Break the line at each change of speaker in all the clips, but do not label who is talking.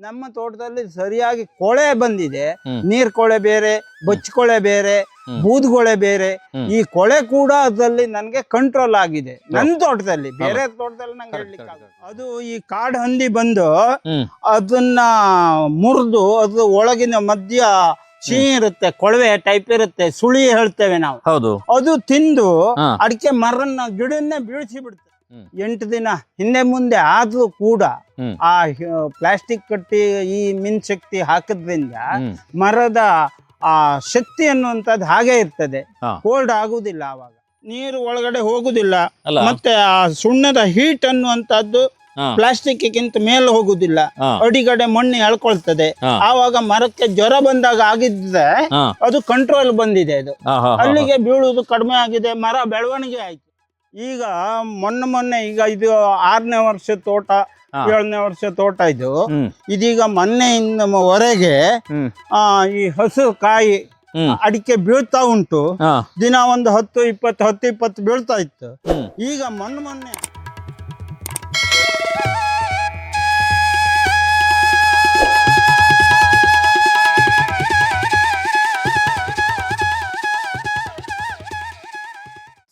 ನಮ್ಮ ತೋಟದಲ್ಲಿ ಸರಿಯಾಗಿ ಕೊಳೆ ಬಂದಿದೆ. ನೀರ್ ಕೊಳೆ ಬೇರೆ, ಬಚ್ಕೊಳೆ ಬೇರೆ, ಬೂದ್ಗೊಳೆ ಬೇರೆ. ಈ ಕೊಳೆ ಕೂಡ ಅದರಲ್ಲಿ ನನ್ಗೆ ಕಂಟ್ರೋಲ್ ಆಗಿದೆ ನನ್ನ ತೋಟದಲ್ಲಿ. ಬೇರೆ ತೋಟದಲ್ಲಿ ನಂಗೆ ಹೇಳಲಿಕ್ಕೆ ಅದು ಈ ಕಾಡು ಹಂದಿ ಬಂದು ಅದನ್ನ ಮುರಿದು ಅದು ಒಳಗಿನ ಮಧ್ಯ ಸಿಹಿ ಇರುತ್ತೆ, ಕೊಳವೆ ಟೈಪ್ ಇರುತ್ತೆ, ಸುಳಿ ಹೇಳ್ತೇವೆ ನಾವು.
ಹೌದು,
ಅದು ತಿಂದು ಅಡಿಕೆ ಮರನ್ನ ಗಿಡನ್ನೇ ಬೀಳಿಸಿ ಬಿಡ್ತದೆ. 8 ದಿನ ಹಿಂದೆ ಮುಂದೆ ಆದ್ರೂ ಕೂಡ ಆ ಪ್ಲಾಸ್ಟಿಕ್ ಕಟ್ಟಿ ಈ ಮಿನ್ ಶಕ್ತಿ ಹಾಕಿದ್ರಿಂದ ಮರದ ಆ ಶಕ್ತಿ ಅನ್ನುವಂಥದ್ದು ಹಾಗೆ ಇರ್ತದೆ, ಕೋಲ್ಡ್ ಆಗುದಿಲ್ಲ. ಆವಾಗ ನೀರು ಒಳಗಡೆ ಹೋಗುದಿಲ್ಲ, ಮತ್ತೆ ಆ ಸುಣ್ಣದ ಹೀಟ್ ಅನ್ನುವಂಥದ್ದು ಪ್ಲಾಸ್ಟಿಕ್ ಗಿಂತ ಮೇಲೆ ಹೋಗುದಿಲ್ಲ, ಅಡಿಗಡೆ ಮಣ್ಣು ಎಳ್ಕೊಳ್ತದೆ. ಆವಾಗ ಮರಕ್ಕೆ ಜ್ವರ ಬಂದಾಗ ಆಗಿದ್ರೆ ಅದು ಕಂಟ್ರೋಲ್ ಬಂದಿದೆ. ಅದು ಅಲ್ಲಿಗೆ ಬೀಳುವುದು ಕಡಿಮೆ ಆಗಿದೆ, ಮರ ಬೆಳವಣಿಗೆ ಆಯ್ತು. ಈಗ ಮೊನ್ನೆ ಈಗ ಇದು 6ನೇ ವರ್ಷ ತೋಟ, 7ನೇ ವರ್ಷ ತೋಟ ಇದು. ಇದೀಗ ಮೊನ್ನೆಯಿಂದವರೆಗೆ ಈ ಹಸಿರು ಕಾಯಿ ಅಡಿಕೆ ಬೀಳ್ತಾ ಉಂಟು. ದಿನ ಒಂದು 10-20 ಬೀಳ್ತಾ ಇತ್ತು. ಈಗ ಮೊನ್ನೆ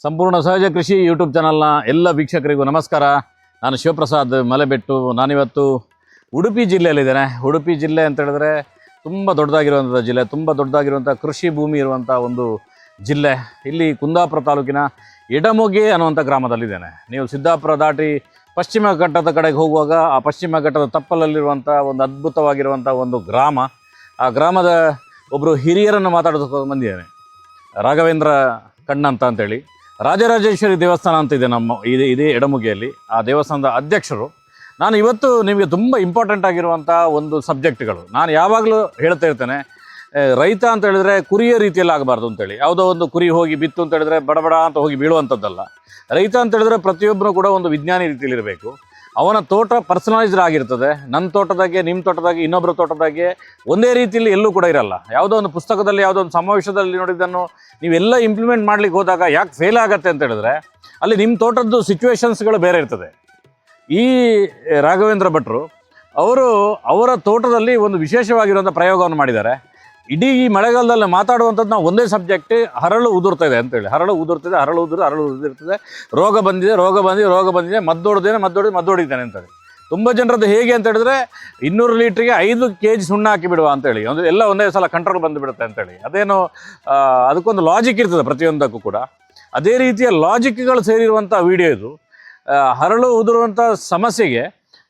ಸಂಪೂರ್ಣ ಸಹಜ ಕೃಷಿ ಯೂಟ್ಯೂಬ್ ಚಾನಲ್ನ ಎಲ್ಲ ವೀಕ್ಷಕರಿಗೂ ನಮಸ್ಕಾರ. ನಾನು ಶಿವಪ್ರಸಾದ್ ಮಲೆಬೆಟ್ಟು. ನಾನಿವತ್ತು ಉಡುಪಿ ಜಿಲ್ಲೆಯಲ್ಲಿದ್ದೇನೆ. ಉಡುಪಿ ಜಿಲ್ಲೆ ಅಂತ ಹೇಳಿದ್ರೆ ತುಂಬ ದೊಡ್ಡದಾಗಿರುವಂಥ ಜಿಲ್ಲೆ, ತುಂಬ ದೊಡ್ಡದಾಗಿರುವಂಥ ಕೃಷಿ ಭೂಮಿ ಇರುವಂಥ ಒಂದು ಜಿಲ್ಲೆ. ಇಲ್ಲಿ ಕುಂದಾಪುರ ತಾಲೂಕಿನ ಎಡಮೊಗೆ ಅನ್ನುವಂಥ ಗ್ರಾಮದಲ್ಲಿದ್ದೇನೆ. ನೀವು ಸಿದ್ದಾಪುರ ದಾಟಿ ಪಶ್ಚಿಮ ಘಟ್ಟದ ಕಡೆಗೆ ಹೋಗುವಾಗ ಆ ಪಶ್ಚಿಮ ಘಟ್ಟದ ತಪ್ಪಲಲ್ಲಿರುವಂಥ ಒಂದು ಅದ್ಭುತವಾಗಿರುವಂಥ ಒಂದು ಗ್ರಾಮ. ಆ ಗ್ರಾಮದ ಒಬ್ಬರು ಹಿರಿಯರನ್ನು ಮಾತಾಡೋದಕ್ಕೆ ಬಂದಿದ್ದೇನೆ. ರಾಘವೇಂದ್ರ ಕಣ್ಣಂತ ಅಂತೇಳಿ ರಾಜರಾಜೇಶ್ವರಿ ದೇವಸ್ಥಾನ ಅಂತ ಇದೆ ನಮ್ಮ ಇದೇ ಎಡಮುಗೆಯಲ್ಲಿ. ಆ ದೇವಸ್ಥಾನದ ಅಧ್ಯಕ್ಷರು. ನಾನು ಇವತ್ತು ನಿಮಗೆ ತುಂಬ ಇಂಪಾರ್ಟೆಂಟ್ ಆಗಿರುವಂಥ ಒಂದು ಸಬ್ಜೆಕ್ಟ್ಗಳು ನಾನು ಯಾವಾಗಲೂ ಹೇಳ್ತಾ ಇರ್ತೇನೆ. ರೈತ ಅಂತ ಹೇಳಿದ್ರೆ ಕುರಿಯ ರೀತಿಯಲ್ಲಿ ಆಗಬಾರ್ದು ಅಂತೇಳಿ. ಯಾವುದೋ ಒಂದು ಕುರಿ ಹೋಗಿ ಬಿತ್ತು ಅಂತ ಹೇಳಿದ್ರೆ ಬಡಬಡ ಅಂತ ಹೋಗಿ ಬೀಳುವಂಥದ್ದಲ್ಲ. ರೈತ ಅಂತ ಹೇಳಿದ್ರೆ ಪ್ರತಿಯೊಬ್ಬರು ಕೂಡ ಒಂದು ವಿಜ್ಞಾನಿ ರೀತಿಯಲ್ಲಿ ಇರಬೇಕು. ಅವನ ತೋಟ ಪರ್ಸನಲೈಸ್ಡ್ ಆಗಿರ್ತದೆ. ನನ್ನ ತೋಟದಾಗೆ, ನಿಮ್ಮ ತೋಟದಾಗೆ, ಇನ್ನೊಬ್ಬರ ತೋಟದಾಗೆ ಒಂದೇ ರೀತಿಯಲ್ಲಿ ಎಲ್ಲೂ ಕೂಡ ಇರಲ್ಲ. ಯಾವುದೋ ಒಂದು ಪುಸ್ತಕದಲ್ಲಿ, ಯಾವುದೋ ಒಂದು ಸಮಾವೇಶದಲ್ಲಿ ನೋಡಿದ್ದನ್ನು ನೀವೆಲ್ಲ ಇಂಪ್ಲಿಮೆಂಟ್ ಮಾಡ್ಲಿಕ್ಕೆ ಹೋದಾಗ ಯಾಕೆ ಫೇಲ್ ಆಗುತ್ತೆ ಅಂತ ಹೇಳಿದ್ರೆ ಅಲ್ಲಿ ನಿಮ್ಮ ತೋಟದ್ದು ಸಿಚುವೇಶನ್ಸ್ಗಳು ಬೇರೆ ಇರ್ತದೆ. ಈ ರಾಘವೇಂದ್ರ ಭಟ್ರು ಅವರ ತೋಟದಲ್ಲಿ ಒಂದು ವಿಶೇಷವಾಗಿರುವಂಥ ಪ್ರಯೋಗವನ್ನು ಮಾಡಿದ್ದಾರೆ. ಇಡೀ ಈ ಮಳೆಗಾಲದಲ್ಲಿ ಮಾತಾಡುವಂಥದ್ದು ನಾವು ಒಂದೇ ಸಬ್ಜೆಕ್ಟ್, ಹರಳು ಉದುರ್ತದೆ ಅಂತೇಳಿ. ಹರಳು ಉದುರ್ತದೆ, ರೋಗ ಬಂದಿದೆ, ಮದ್ದೊಡಿದ್ದಾನೆ ಅಂತೇಳಿ. ತುಂಬ ಜನರದ್ದು ಹೇಗೆ ಅಂತ ಹೇಳಿದ್ರೆ 200 ಲೀಟ್ರಿಗೆ 5 kg ಸುಣ್ಣ ಹಾಕಿ ಬಿಡುವ ಅಂತೇಳಿ, ಒಂದು ಎಲ್ಲ ಒಂದೇ ಸಲ ಕಂಟ್ರೋಲ್ ಬಂದುಬಿಡುತ್ತೆ ಅಂತೇಳಿ. ಅದೇನು ಅದಕ್ಕೊಂದು ಲಾಜಿಕ್ ಇರ್ತದೆ ಪ್ರತಿಯೊಂದಕ್ಕೂ ಕೂಡ. ಅದೇ ರೀತಿಯ ಲಾಜಿಕ್ಗಳು ಸೇರಿರುವಂಥ ವಿಡಿಯೋ ಇದು. ಹರಳು ಉದುರುವಂಥ ಸಮಸ್ಯೆಗೆ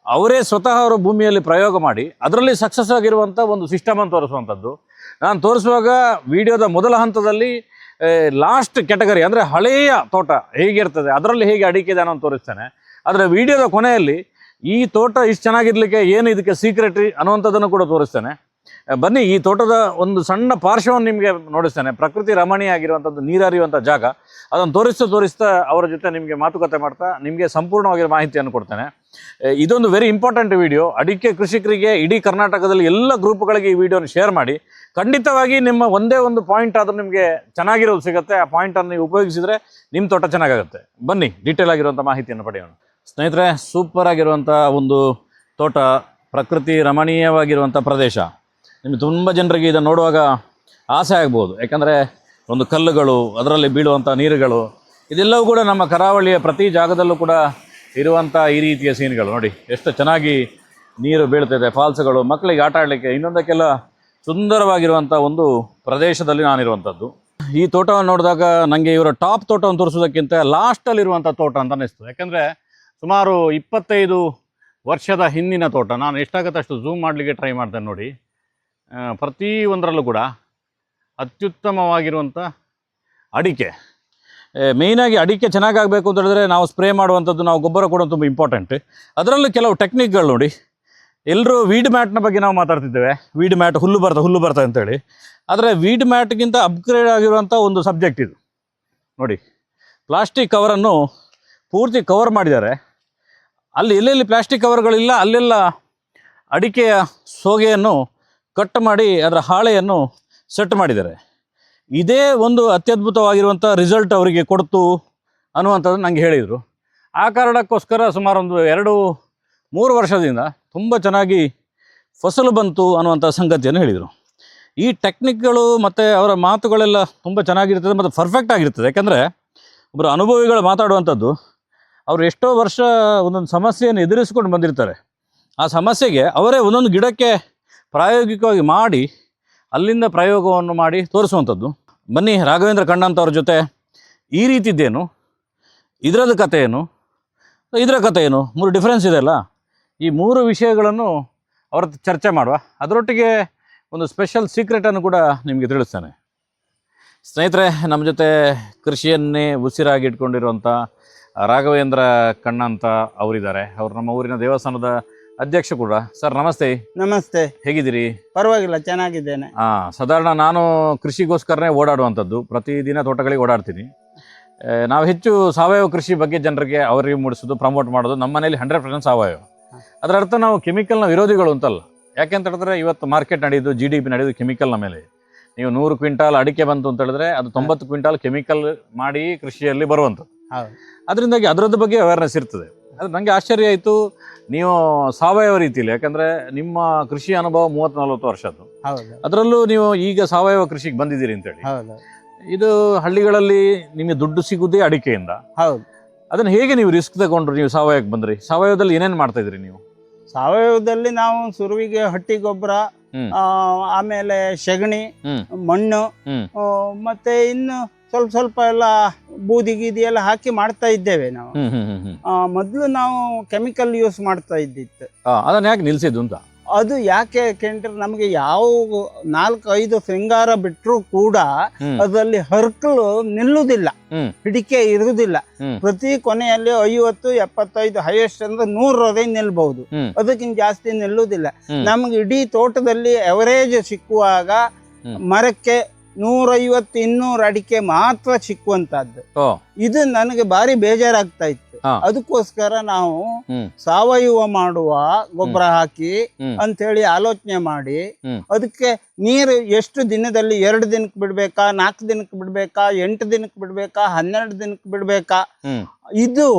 ಅವರೇ ಸ್ವತಃ ಅವರ ಭೂಮಿಯಲ್ಲಿ ಪ್ರಯೋಗ ಮಾಡಿ ಅದರಲ್ಲಿ ಸಕ್ಸಸ್ ಆಗಿರುವಂಥ ಒಂದು ಸಿಸ್ಟಮನ್ನು ತೋರಿಸುವಂಥದ್ದು. ನಾನು ತೋರಿಸುವಾಗ ವಿಡಿಯೋದ ಮೊದಲ ಹಂತದಲ್ಲಿ ಲಾಸ್ಟ್ ಕ್ಯಾಟಗರಿ ಅಂದರೆ ಹಳೆಯ ತೋಟ ಹೇಗಿರ್ತದೆ, ಅದರಲ್ಲಿ ಹೇಗೆ ಅಡಿಕೆ ಇದೆ ಅನ್ನೋದು ತೋರಿಸ್ತೇನೆ. ಆದರೆ ವಿಡಿಯೋದ ಕೊನೆಯಲ್ಲಿ ಈ ತೋಟ ಇಷ್ಟು ಚೆನ್ನಾಗಿರ್ಲಿಕ್ಕೆ ಏನು ಇದಕ್ಕೆ ಸೀಕ್ರೆಟ್ ಅನ್ನುವಂಥದ್ದನ್ನು ಕೂಡ ತೋರಿಸ್ತೇನೆ. ಬನ್ನಿ, ಈ ತೋಟದ ಒಂದು ಸಣ್ಣ ಪಾರ್ಶ್ವವನ್ನು ನಿಮಗೆ ನೋಡಿಸ್ತೇನೆ. ಪ್ರಕೃತಿ ರಮಣೀಯ ಆಗಿರುವಂಥದ್ದು, ನೀರರಿಯುವಂಥ ಜಾಗ. ಅದನ್ನು ತೋರಿಸ್ತಾ ಅವರ ಜೊತೆ ನಿಮಗೆ ಮಾತುಕತೆ ಮಾಡ್ತಾ ನಿಮಗೆ ಸಂಪೂರ್ಣವಾಗಿರೋ ಮಾಹಿತಿಯನ್ನು ಕೊಡ್ತೇನೆ. ಇದೊಂದು ವೆರಿ ಇಂಪಾರ್ಟೆಂಟ್ ವಿಡಿಯೋ. ಅಡಿಕೆ ಕೃಷಿಕರಿಗೆ ಇಡೀ ಕರ್ನಾಟಕದಲ್ಲಿ ಎಲ್ಲ ಗ್ರೂಪ್ಗಳಿಗೆ ಈ ವಿಡಿಯೋನ ಶೇರ್ ಮಾಡಿ. ಖಂಡಿತವಾಗಿ ನಿಮ್ಮ ಒಂದೇ ಒಂದು ಪಾಯಿಂಟ್ ಆದರೂ ನಿಮಗೆ ಚೆನ್ನಾಗಿರೋದು ಸಿಗುತ್ತೆ. ಆ ಪಾಯಿಂಟನ್ನು ನೀವು ಉಪಯೋಗಿಸಿದರೆ ನಿಮ್ಮ ತೋಟ ಚೆನ್ನಾಗಾಗುತ್ತೆ. ಬನ್ನಿ, ಡೀಟೇಲ್ ಆಗಿರುವಂಥ ಮಾಹಿತಿಯನ್ನು ಪಡೆಯೋಣ. ಸ್ನೇಹಿತರೆ, ಸೂಪರ್ ಆಗಿರುವಂಥ ಒಂದು ತೋಟ, ಪ್ರಕೃತಿ ರಮಣೀಯವಾಗಿರುವಂಥ ಪ್ರದೇಶ. ನಿಮಗೆ ತುಂಬ ಜನರಿಗೆ ಇದನ್ನು ನೋಡುವಾಗ ಆಸೆ ಆಗ್ಬೋದು. ಯಾಕಂದರೆ ಒಂದು ಕಲ್ಲುಗಳು, ಅದರಲ್ಲಿ ಬೀಳುವಂಥ ನೀರುಗಳು, ಇದೆಲ್ಲವೂ ಕೂಡ ನಮ್ಮ ಕರಾವಳಿಯ ಪ್ರತಿ ಜಾಗದಲ್ಲೂ ಕೂಡ ಇರುವಂಥ ಈ ರೀತಿಯ ಸೀನ್ಗಳು. ನೋಡಿ ಎಷ್ಟು ಚೆನ್ನಾಗಿ ನೀರು ಬೀಳ್ತಿದೆ, ಫಾಲ್ಸ್ಗಳು, ಮಕ್ಕಳಿಗೆ ಆಟ ಆಡಲಿಕ್ಕೆ, ಇನ್ನೊಂದಕ್ಕೆಲ್ಲ ಸುಂದರವಾಗಿರುವಂಥ ಒಂದು ಪ್ರದೇಶದಲ್ಲಿ ನಾನಿರುವಂಥದ್ದು. ಈ ತೋಟವನ್ನು ನೋಡಿದಾಗ ನನಗೆ ಇವರ ಟಾಪ್ ತೋಟವನ್ನು ತೋರಿಸೋದಕ್ಕಿಂತ ಲಾಸ್ಟಲ್ಲಿರುವಂಥ ತೋಟ ಅಂತ ಅನ್ನಿಸ್ತದೆ. ಯಾಕೆಂದರೆ ಸುಮಾರು 25 ವರ್ಷದ ಹಿಂದಿನ ತೋಟ. ನಾನು ಎಷ್ಟಾಗುತ್ತೆ ಅಷ್ಟು ಝೂಮ್ ಮಾಡಲಿಕ್ಕೆ ಟ್ರೈ ಮಾಡ್ತೇನೆ. ನೋಡಿ, ಪ್ರತಿ ಒಂದರಲ್ಲೂ ಕೂಡ ಅತ್ಯುತ್ತಮವಾಗಿರುವಂಥ ಅಡಿಕೆ. ಮೇಯ್ನಾಗಿ ಅಡಿಕೆ ಚೆನ್ನಾಗಾಗಬೇಕು ಅಂತ ಹೇಳಿದ್ರೆ ನಾವು ಸ್ಪ್ರೇ ಮಾಡುವಂಥದ್ದು, ನಾವು ಗೊಬ್ಬರ ಕೊಡೋದು ತುಂಬ ಇಂಪಾರ್ಟೆಂಟ್. ಅದರಲ್ಲೂ ಕೆಲವು ಟೆಕ್ನಿಕ್ಗಳು ನೋಡಿ. ಎಲ್ಲರೂ ವೀಡ್ ಮ್ಯಾಟ್ನ ಬಗ್ಗೆ ನಾವು ಮಾತಾಡ್ತಿದ್ದೇವೆ. ವೀಡ್ ಮ್ಯಾಟ್, ಹುಲ್ಲು ಬರ್ತದೆ ಅಂತೇಳಿ. ಆದರೆ ವೀಡ್ ಮ್ಯಾಟ್ಗಿಂತ ಅಪ್ಗ್ರೇಡ್ ಆಗಿರುವಂಥ ಒಂದು ಸಬ್ಜೆಕ್ಟ್ ಇದು. ನೋಡಿ, ಪ್ಲಾಸ್ಟಿಕ್ ಕವರನ್ನು ಪೂರ್ತಿ ಕವರ್ ಮಾಡಿದ್ದಾರೆ. ಅಲ್ಲಿ ಎಲ್ಲೆಲ್ಲಿ ಪ್ಲಾಸ್ಟಿಕ್ ಕವರ್ಗಳಿಲ್ಲ ಅಲ್ಲೆಲ್ಲ ಅಡಿಕೆಯ ಸೋಗೆಯನ್ನು ಕಟ್ ಮಾಡಿ ಅದರ ಹಾಳೆಯನ್ನು ಸೆಟ್ ಮಾಡಿದ್ದಾರೆ. ಇದೇ ಒಂದು ಅತ್ಯದ್ಭುತವಾಗಿರುವಂಥ ರಿಸಲ್ಟ್ ಅವರಿಗೆ ಕೊಡ್ತು ಅನ್ನುವಂಥದ್ದು ನನಗೆ ಹೇಳಿದರು. ಆ ಕಾರಣಕ್ಕೋಸ್ಕರ ಸುಮಾರು ಒಂದು 2-3 ವರ್ಷದಿಂದ ತುಂಬ ಚೆನ್ನಾಗಿ ಫಸಲು ಬಂತು ಅನ್ನುವಂಥ ಸಂಗತಿಯನ್ನು ಹೇಳಿದರು. ಈ ಟೆಕ್ನಿಕ್ಗಳು ಮತ್ತು ಅವರ ಮಾತುಗಳೆಲ್ಲ ತುಂಬ ಚೆನ್ನಾಗಿರ್ತದೆ ಮತ್ತು ಪರ್ಫೆಕ್ಟ್ ಆಗಿರ್ತದೆ. ಯಾಕೆಂದರೆ ಒಬ್ಬರು ಅನುಭವಿಗಳು ಮಾತಾಡುವಂಥದ್ದು, ಅವರು ಎಷ್ಟೋ ವರ್ಷ ಒಂದೊಂದು ಸಮಸ್ಯೆಯನ್ನು ಎದುರಿಸ್ಕೊಂಡು ಬಂದಿರ್ತಾರೆ. ಆ ಸಮಸ್ಯೆಗೆ ಅವರೇ ಒಂದೊಂದು ಗಿಡಕ್ಕೆ ಪ್ರಾಯೋಗಿಕವಾಗಿ ಮಾಡಿ ಅಲ್ಲಿಂದ ಪ್ರಯೋಗವನ್ನು ಮಾಡಿ ತೋರಿಸುವಂಥದ್ದು. ಬನ್ನಿ, ರಾಘವೇಂದ್ರ ಕಣ್ಣಂತವ್ರ ಜೊತೆ ಈ ರೀತಿದ್ದೇನು, ಇದರದ ಕಥೆ ಏನು, ಇದರ ಕಥೆ ಏನು, 3 ಡಿಫ್ರೆನ್ಸ್ ಇದೆಯಲ್ಲ, ಈ 3 ವಿಷಯಗಳನ್ನು ಅವ್ರ ಚರ್ಚೆ ಮಾಡುವ. ಅದರೊಟ್ಟಿಗೆ ಒಂದು ಸ್ಪೆಷಲ್ ಸೀಕ್ರೆಟನ್ನು ಕೂಡ ನಿಮಗೆ ತಿಳಿಸ್ತಾನೆ. ಸ್ನೇಹಿತರೆ, ನಮ್ಮ ಜೊತೆ ಕೃಷಿಯನ್ನೇ ಉಸಿರಾಗಿ ಇಟ್ಕೊಂಡಿರುವಂಥ ರಾಘವೇಂದ್ರ ಕಣ್ಣಂತ ಅವರಿದ್ದಾರೆ. ಅವರು ನಮ್ಮ ಊರಿನ ದೇವಸ್ಥಾನದ ಅಧ್ಯಕ್ಷ ಕೂಡ. ಸರ್ ನಮಸ್ತೆ.
ನಮಸ್ತೆ.
ಹೇಗಿದ್ದೀರಿ?
ಪರವಾಗಿಲ್ಲ, ಚೆನ್ನಾಗಿದ್ದೇನೆ.
ಸಾಧಾರಣ ನಾನು ಕೃಷಿಗೋಸ್ಕರನೇ ಓಡಾಡುವಂಥದ್ದು. ಪ್ರತಿದಿನ ತೋಟಗಳಿಗೆ ಓಡಾಡ್ತೀನಿ. ನಾವು ಹೆಚ್ಚು ಸಾವಯವ ಕೃಷಿ ಬಗ್ಗೆ ಜನರಿಗೆ ಅವರಿಗೆ ಮೂಡಿಸೋದು, ಪ್ರಮೋಟ್ ಮಾಡೋದು. ನಮ್ಮ ಮನೇಲಿ 100% ಸಾವಯವ. ಅದರ ಅರ್ಥ ನಾವು ಕೆಮಿಕಲ್ನ ವಿರೋಧಿಗಳು ಅಂತಲ್ಲ. ಯಾಕೆಂತ ಹೇಳಿದ್ರೆ ಇವತ್ತು ಮಾರ್ಕೆಟ್ ನಡೆಯೋದು, GDP ನಡೆಯೋದು ಕೆಮಿಕಲ್ನ ಮೇಲೆ. ನೀವು 100 ಕ್ವಿಂಟಾಲ್ ಅಡಿಕೆ ಬಂತು ಅಂತ ಹೇಳಿದ್ರೆ ಅದು 90 ಕ್ವಿಂಟಾಲ್ ಕೆಮಿಕಲ್ ಮಾಡಿ ಕೃಷಿಯಲ್ಲಿ ಬರುವಂಥದ್ದು. ಅದರಿಂದಾಗಿ ಅದರದ್ದು ಬಗ್ಗೆ ಅವೇರ್ನೆಸ್ ಇರ್ತದೆ. ಅದು ನನಗೆ ಆಶ್ಚರ್ಯ ಆಯಿತು, ನೀವು ಸಾವಯವ ರೀತಿಯಲ್ಲಿ, ಯಾಕಂದರೆ ನಿಮ್ಮ ಕೃಷಿ ಅನುಭವ 30-40 ವರ್ಷದ್ದು. ಅದರಲ್ಲೂ ನೀವು ಈಗ ಸಾವಯವ ಕೃಷಿಗೆ ಬಂದಿದ್ದೀರಿ ಅಂತೇಳಿ. ಇದು ಹಳ್ಳಿಗಳಲ್ಲಿ ನಿಮಗೆ ದುಡ್ಡು ಸಿಗುವುದೇ ಅಡಿಕೆಯಿಂದ. ಅದನ್ನು ಹೇಗೆ ನೀವು ರಿಸ್ಕ್ ತಗೊಂಡ್ರು, ನೀವು ಸಾವಯವಕ್ಕೆ ಬಂದ್ರಿ? ಸಾವಯವದಲ್ಲಿ ಏನೇನು ಮಾಡ್ತಾ ಇದ್ರಿ ನೀವು?
ಸಾವಯವದಲ್ಲಿ ನಾವು ಸುರುವಿಗೆ ಹಟ್ಟಿ ಗೊಬ್ಬರ, ಆಮೇಲೆ ಸಗಣಿ, ಮಣ್ಣು, ಮತ್ತೆ ಇನ್ನು ಸ್ವಲ್ಪ ಎಲ್ಲ ಬೂದಿ ಗೀದಿ ಎಲ್ಲ ಹಾಕಿ ಮಾಡ್ತಾ ಇದ್ದೇವೆ ನಾವು. ಮೊದಲು ನಾವು ಕೆಮಿಕಲ್ ಯೂಸ್ ಮಾಡ್ತಾ ಇದ್ದಿತ್ತು.
ಅದನ್ನ ಯಾಕೆ ನಿಲ್ಸಿದ್ದು ಅಂತ?
ಅದು ಯಾಕೆ ಯಾಕೆಂದ್ರೆ ನಮಗೆ ಯಾವ 4-5 ಶೃಂಗಾರ ಬಿಟ್ಟರು ಕೂಡ ಅದರಲ್ಲಿ ಹರ್ಕಲು ನಿಲ್ಲುವುದಿಲ್ಲ, ಹಿಡಿಕೆ ಇರುವುದಿಲ್ಲ. ಪ್ರತಿ ಕೊನೆಯಲ್ಲಿ 50-75 ಹೈಯೆಸ್ಟ್ ಅಂದ್ರೆ 100 ನಿಲ್ಬಹುದು, ಅದಕ್ಕಿಂತ ಜಾಸ್ತಿ ನಿಲ್ಲುವುದಿಲ್ಲ. ನಮ್ಗೆ ಇಡೀ ತೋಟದಲ್ಲಿ ಎವರೇಜ್ ಸಿಕ್ಕುವಾಗ ಮರಕ್ಕೆ 150-200 ಅಡಿಕೆ ಮಾತ್ರ ಸಿಕ್ಕುವಂತದ್ದು. ಇದು ನನಗೆ ಭಾರಿ ಬೇಜಾರಾಗ್ತಾ ಇತ್ತು. ಅದಕ್ಕೋಸ್ಕರ ನಾವು ಸಾವಯವ ಮಾಡುವ, ಗೊಬ್ಬರ ಹಾಕಿ ಅಂತ ಹೇಳಿ ಆಲೋಚನೆ ಮಾಡಿ, ಅದಕ್ಕೆ ನೀರು ಎಷ್ಟು ದಿನದಲ್ಲಿ 2 ದಿನಕ್ಕೆ ಬಿಡ್ಬೇಕಾ, 4 ದಿನಕ್ಕೆ ಬಿಡ್ಬೇಕಾ, 8 ದಿನಕ್ಕೆ ಬಿಡ್ಬೇಕಾ, 12 ದಿನಕ್ಕೆ ಬಿಡ್ಬೇಕಾ, ಇದು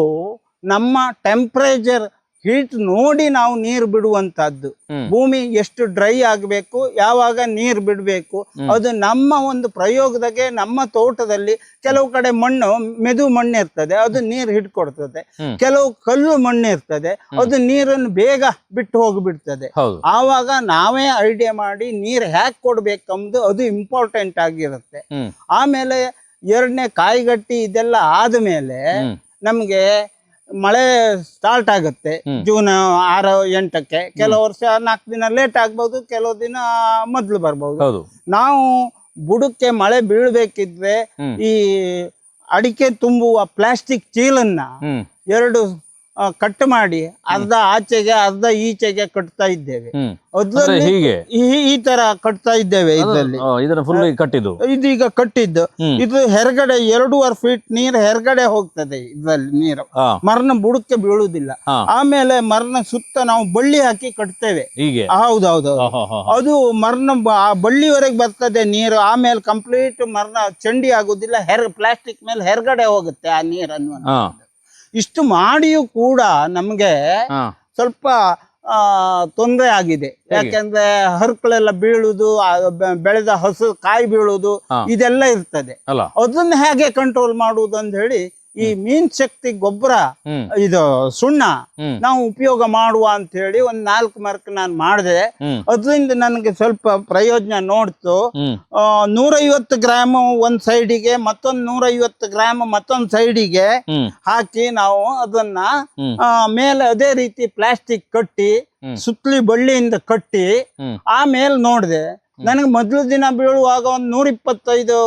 ನಮ್ಮ ಟೆಂಪರೇಚರ್ ಹೀಟ್ ನೋಡಿ ನಾವು ನೀರು ಬಿಡುವಂತದ್ದು. ಭೂಮಿ ಎಷ್ಟು ಡ್ರೈ ಆಗಬೇಕು, ಯಾವಾಗ ನೀರು ಬಿಡಬೇಕು, ಅದು ನಮ್ಮ ಒಂದು ಪ್ರಯೋಗದಾಗೆ. ನಮ್ಮ ತೋಟದಲ್ಲಿ ಕೆಲವು ಕಡೆ ಮಣ್ಣು ಮೆದು ಮಣ್ಣು ಇರ್ತದೆ, ಅದು ನೀರು ಹಿಡ್ಕೊಡ್ತದೆ. ಕೆಲವು ಕಲ್ಲು ಮಣ್ಣು ಇರ್ತದೆ, ಅದು ನೀರನ್ನು ಬೇಗ ಬಿಟ್ಟು ಹೋಗಿಬಿಡ್ತದೆ. ಆವಾಗ ನಾವೇ ಐಡಿಯಾ ಮಾಡಿ ನೀರು ಹ್ಯಾಕ್ ಕೊಡ್ಬೇಕಂದು ಅದು ಇಂಪಾರ್ಟೆಂಟ್ ಆಗಿರುತ್ತೆ. ಆಮೇಲೆ 2ನೇ ಕಾಯಿಗಟ್ಟಿ ಇದೆಲ್ಲ ಆದ್ಮೇಲೆ ನಮ್ಗೆ ಮಳೆ ಸ್ಟಾರ್ಟ್ ಆಗುತ್ತೆ ಜೂನ್ 6-8ಕ್ಕೆ. ಕೆಲವು ವರ್ಷ 4 ದಿನ ಲೇಟ್ ಆಗ್ಬಹುದು, ಕೆಲವು ದಿನ ಮೊದ್ಲು ಬರ್ಬಹುದು. ನಾವು ಬುಡಕ್ಕೆ ಮಳೆ ಬೀಳ್ಬೇಕಿದ್ರೆ ಈ ಅಡಿಕೆ ತುಂಬುವ ಪ್ಲಾಸ್ಟಿಕ್ ಚೀಲನ್ನ 2 ಕಟ್ ಮಾಡಿ ಅರ್ಧ ಆಚೆಗೆ ಅರ್ಧ ಈಚೆಗೆ ಕಟ್ತಾ ಇದ್ದೇವೆ. ಈ ತರ ಕಟ್ತಾ ಇದ್ದೇವೆ. ಇದೀಗ ಕಟ್ಟಿದ್ದು ಇದು ಹೆರ್ಗಡೆ 2.5 ಫೀಟ್ ನೀರು ಹೆರ್ಗಡೆ ಹೋಗ್ತದೆ. ಇದರಲ್ಲಿ ನೀರು ಮರನ ಬುಡಕ್ಕೆ ಬೀಳುವುದಿಲ್ಲ. ಆಮೇಲೆ ಮರನ ಸುತ್ತ ನಾವು ಬಳ್ಳಿ ಹಾಕಿ ಕಟ್ತೇವೆ. ಹೌದೌದು, ಅದು ಮರನ ಬಳ್ಳಿವರೆಗೆ ಬರ್ತದೆ ನೀರು. ಆಮೇಲೆ ಕಂಪ್ಲೀಟ್ ಮರನ ಚಂಡಿ ಆಗುದಿಲ್ಲ, ಪ್ಲಾಸ್ಟಿಕ್ ಮೇಲೆ ಹೆರ್ಗಡೆ ಹೋಗುತ್ತೆ ಆ ನೀರನ್ನು. ಇಷ್ಟು ಮಾಡಿಯೂ ಕೂಡ ನಮ್ಗೆ ಸ್ವಲ್ಪ ತೊಂದರೆ ಆಗಿದೆ. ಯಾಕೆಂದ್ರೆ ಹರ್ಕಳೆಲ್ಲ ಬೀಳುದು, ಬೆಳೆದ ಹಸು ಕಾಯಿ ಬೀಳುದು, ಇದೆಲ್ಲ ಇರ್ತದೆ. ಅದನ್ನ ಹೇಗೆ ಕಂಟ್ರೋಲ್ ಮಾಡುವುದು ಅಂತ ಹೇಳಿ ಈ ಮೀನ್ ಶಕ್ತಿ ಗೊಬ್ಬರ, ಇದು ಸುಣ್ಣ ನಾವು ಉಪಯೋಗ ಮಾಡುವ ಅಂತ ಹೇಳಿ 4 ಮರಕ್ಕೆ ನಾನು ಮಾಡಿದೆ. ಅದರಿಂದ ನನಗೆ ಸ್ವಲ್ಪ ಪ್ರಯೋಜನ ನೋಡ್ತು. 150 ಗ್ರಾಮ್ ಒಂದ್ ಸೈಡಿಗೆ, ಮತ್ತೊಂದು 150 ಗ್ರಾಮ್ ಮತ್ತೊಂದ್ ಸೈಡಿಗೆ ಹಾಕಿ ನಾವು ಅದನ್ನ ಮೇಲೆ ಅದೇ ರೀತಿ ಪ್ಲಾಸ್ಟಿಕ್ ಕಟ್ಟಿ ಸುತ್ತಲಿ ಬಳ್ಳಿಯಿಂದ ಕಟ್ಟಿ ಆಮೇಲೆ ನೋಡಿದೆ. ನನಗೆ ಮೊದಲು ದಿನ ಬೀಳುವಾಗ ಒಂದು 125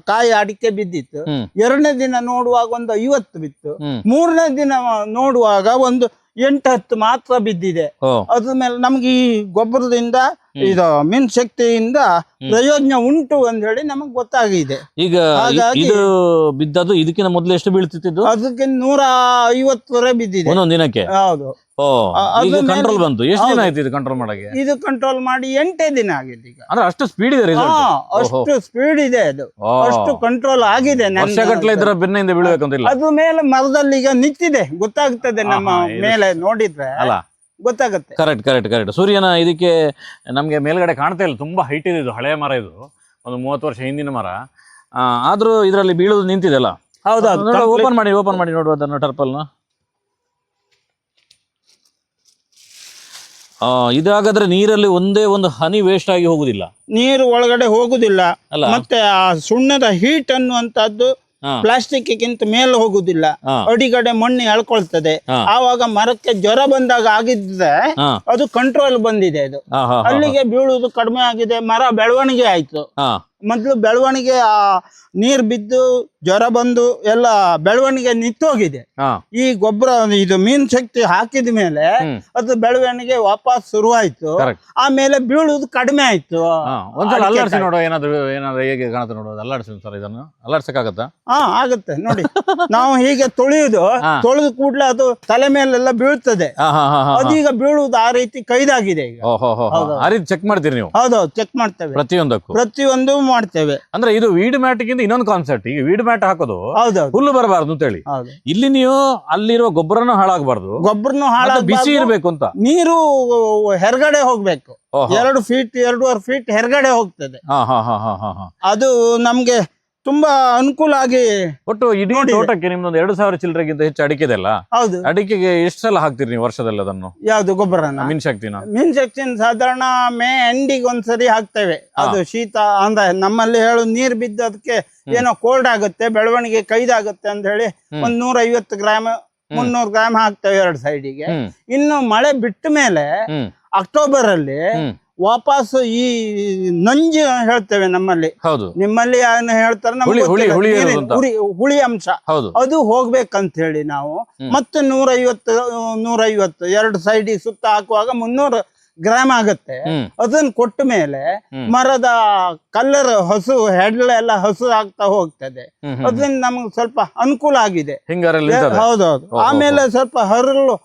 ಕಾಯಿ ಅಡಿಕೆ ಬಿದ್ದಿತ್ತು. 2ನೇ ದಿನ ನೋಡುವಾಗ ಒಂದು 50 ಬಿತ್ತು. 3ನೇ ದಿನ ನೋಡುವಾಗ ಒಂದು 8-10 ಮಾತ್ರ ಬಿದ್ದಿದೆ. ಅದ್ರ ಮೇಲೆ ನಮ್ಗೆ ಈ ಗೊಬ್ಬರದಿಂದ, ಇದು ಮೀನ್ ಶಕ್ತಿಯಿಂದ ಪ್ರಯೋಜನ ಉಂಟು ಅಂತ ಹೇಳಿ ನಮಗ್ ಗೊತ್ತಾಗಿದೆ.
ಈಗ ಇದು ಬಿದ್ದದ್ದು ಇದಕ್ಕಿಂತ ಮೊದಲು ಎಷ್ಟು ಬೀಳ್ತಿದ್ದು?
ಅದಕ್ಕೆ 150 ಬಿದ್ದಿದೆ ಒಂದೊಂದು ದಿನಕ್ಕೆ. ಹೌದು.
ಕಂಟ್ರೋಲ್ ಬಂತು. ಎಷ್ಟು ದಿನ ಆಯ್ತು ಇದು ಕಂಟ್ರೋಲ್ ಮಾಡಕ್ಕೆ?
ಇದು ಕಂಟ್ರೋಲ್ ಮಾಡಿ 8 ದಿನ ಆಗಿದೆ. ಈಗ
ಅಂದ್ರೆ ಅಷ್ಟು ಸ್ಪೀಡ್ ಇದೆ,
ಅಷ್ಟು ಸ್ಪೀಡ್ ಇದೆ, ಅದು ಅಷ್ಟು ಕಂಟ್ರೋಲ್ ಆಗಿದೆ.
ವರ್ಷಗಟ್ಟಲೆ ಇದ್ರ ಬೆನ್ನಿಂದ ಬೀಳ್ಬೇಕಂತಿಲ್ಲ.
ಅದು ಮೇಲೆ ಮರದಲ್ಲಿ ಈಗ ನಿಂತಿದೆ, ಗೊತ್ತಾಗ್ತದೆ ನಮ್ಮ ಮೇಲೆ ನೋಡಿದ್ರೆ. ಗೊತ್ತಾಗುತ್ತೆ.
Correct correct correct. ಸೂರ್ಯನ ಇದಕ್ಕೆ ನಮಗೆ ಮೇಲ್ಗಡೆ ಕಾಣ್ತಾ ಇಲ್ಲ, ತುಂಬಾ ಹೈಟ್ ಇದೆ. ಇದು ಹಳೆಯ ಮರ, ಇದು ಒಂದು 30 ವರ್ಷ ಹಿಂದಿನ ಮರ. ಆದ್ರೂ ಇದರಲ್ಲಿ ಬೀಳೋದು ನಿಂತಿದೆಲ್ಲ.
ಹೌದೌದು.
ಓಪನ್ ಮಾಡಿ ನೋಡುವ ಅದನ್ನು, ಟರ್ಪಲ್ನ. ಇದಾಗಾದ್ರೆ ನೀರಲ್ಲಿ ಒಂದೇ ಒಂದು ಹನಿ ವೇಸ್ಟ್ ಆಗಿ ಹೋಗುದಿಲ್ಲ,
ನೀರು ಒಳಗಡೆ ಹೋಗುದಿಲ್ಲ.
ಅಲ್ಲ?
ಮತ್ತೆ ಆ ಸುಣ್ಣದ ಹೀಟ್ ಅನ್ನುವಂತದ್ದು ಪ್ಲಾಸ್ಟಿಕ್ಗಿಂತ ಮೇಲೆ ಹೋಗುದಿಲ್ಲ, ಅಡಿಗಡೆ ಮಣ್ಣು ಎಳ್ಕೊಳ್ತದೆ. ಆವಾಗ ಮರಕ್ಕೆ ಜ್ವರ ಬಂದಾಗ ಆಗಿದ್ರೆ ಅದು ಕಂಟ್ರೋಲ್ ಬಂದಿದೆ. ಅದು ಅಲ್ಲಿಗೆ ಬೀಳುವುದು ಕಡಿಮೆ ಆಗಿದೆ, ಮರ ಬೆಳವಣಿಗೆ ಆಯ್ತು. ಮೊದ್ಲು ಬೆಳವಣಿಗೆ ಆ ನೀರ್ ಬಿದ್ದು ಜ್ವರ ಬಂದು ಎಲ್ಲ ಬೆಳವಣಿಗೆ ನಿಂತೋಗಿದೆ. ಈ ಗೊಬ್ಬರ ಇದು ಮೀನ್ ಶಕ್ತಿ ಹಾಕಿದ ಮೇಲೆ ಅದು ಬೆಳವಣಿಗೆ ವಾಪಸ್ ಶುರುವಾಯ್ತು. ಆಮೇಲೆ ಬೀಳುವುದು ಕಡಿಮೆ ಆಯ್ತು.
ಒಂದ್ಸಲ ಅಲ್ಲಾಡ್ಸಿ ನೋಡುವ, ಏನಾದ್ರು ಹೇಗೆ ಕಾಣುತ್ತೆ ನೋಡೋದು. ಅಲ್ಲಾಡ್ಸಿ ಸರ್, ಇದನ್ನು ಅಲ್ಲಾಡ್ಸಕ್ಕಾಗತ್ತಾ?
ಆಗುತ್ತೆ ನೋಡಿ. ನಾವು ಹೀಗೆ ತೊಳೆಯುದು, ತೊಳೆದು ಕೂಡ್ಲೆ ಅದು ತಲೆ ಮೇಲೆಲ್ಲ ಬೀಳ್ತದೆ. ಅದೀಗ ಬೀಳುವುದು ಆ ರೀತಿ ಕೈದಾಗಿದೆ ಈಗ.
ಆ ರೀತಿ ಚೆಕ್ ಮಾಡ್ತೀರಿ ನೀವು?
ಹೌದೌದು, ಚೆಕ್ ಮಾಡ್ತೇವೆ. ಪ್ರತಿಯೊಂದು ಮಾಡ್ತೇವೆ.
ಅಂದ್ರೆ ಇದು ವೀಡ್ ಮ್ಯಾಟ್ ಗಿಂತ ಇನ್ನೊಂದು ಕಾನ್ಸೆಪ್ಟ್. ಈಗ ವೀಡ್ ಮ್ಯಾಟ್ ಹಾಕೋದು ಹುಲ್ಲು ಬರಬಾರ್ದು ಅಂತ ಹೇಳಿ, ಇಲ್ಲಿ ನೀವು ಅಲ್ಲಿರುವ ಗೊಬ್ಬರನು ಹಾಳಾಗಬಾರ್ದು,
ಗೊಬ್ಬರನು ಹಾಳಾಗ
ಬಿಸಿ ಇರ್ಬೇಕು ಅಂತ.
ನೀರು ಹೊರಗಡೆ ಹೋಗ್ಬೇಕು. 2 ಫೀಟ್ 2.5 ಫೀಟ್ ಹೊರಗಡೆ ಹೋಗ್ತದೆ. ಅದು ನಮ್ಗೆ ತುಂಬಾ ಅನುಕೂಲ ಆಗಿ.
ಒಟ್ಟು ಇಡೀ ತೋಟಕ್ಕೆ ನಿಮ್ದೊಂದು 2000 ಚಿಲ್ಲರೆಗಿಂತ ಹೆಚ್ಚು ಅಡಿಕೆ ಇದೆ ಅಲ್ಲ?
ಹೌದು.
ಅಡಿಕೆಗೆ ಎಷ್ಟು ಸಲ ಹಾಕ್ತಿರಿ ನೀವು ವರ್ಷದಲ್ಲಿ ಅದನ್ನು?
ಯಾವ್ದು ಗೊಬ್ಬರನ?
ಮೀನ್ ಶಕ್ತಿನ
ಸಾಧಾರಣ ಮೇ ಎಂಡಿಗೆ ಒಂದ್ಸರಿ ಹಾಕ್ತೇವೆ. ಅದು ಶೀತ ಅಂದ್ರೆ ನಮ್ಮಲ್ಲಿ ಹೇಳು ನೀರ್ ಬಿದ್ದು ಅದಕ್ಕೆ ಏನೋ ಕೋಲ್ಡ್ ಆಗುತ್ತೆ, ಬೆಳವಣಿಗೆ ಕೈದಾಗುತ್ತೆ ಅಂತ ಹೇಳಿ 150 ಗ್ರಾಮ್ 300 ಗ್ರಾಮ್ ಹಾಕ್ತೇವೆ 2 ಸೈಡಿಗೆ. ಇನ್ನು ಮಳೆ ಬಿಟ್ಟ ಮೇಲೆ ಅಕ್ಟೋಬರ್ ಅಲ್ಲಿ ವಾಪಸ್ ಈ ನಂಜು ಹೇಳ್ತೇವೆ ನಮ್ಮಲ್ಲಿ. ನಿಮ್ಮಲ್ಲಿ ಏನು ಹೇಳ್ತಾರೆ ಹುಳಿ ಅಂಶ, ಅದು ಹೋಗ್ಬೇಕಂತ ಹೇಳಿ ನಾವು ಮತ್ತೆ 150 2 ಸೈಡಿಗೆ ಸುತ್ತ ಹಾಕುವಾಗ 300 ಗ್ರಾಮ್ ಆಗತ್ತೆ. ಅದನ್ನ ಕೊಟ್ಟ ಮೇಲೆ ಮರದ ಕಲ್ಲರ್ ಹಸು ಹೆಡ್ಲೆಲ್ಲ ಹಸು ಆಗ್ತಾ ಹೋಗ್ತದೆ. ಅದರಿಂದ ನಮ್ಗೆ ಸ್ವಲ್ಪ ಅನುಕೂಲ ಆಗಿದೆ. ಹೌದೌದು. ಆಮೇಲೆ ಸ್ವಲ್ಪ ಹರಳು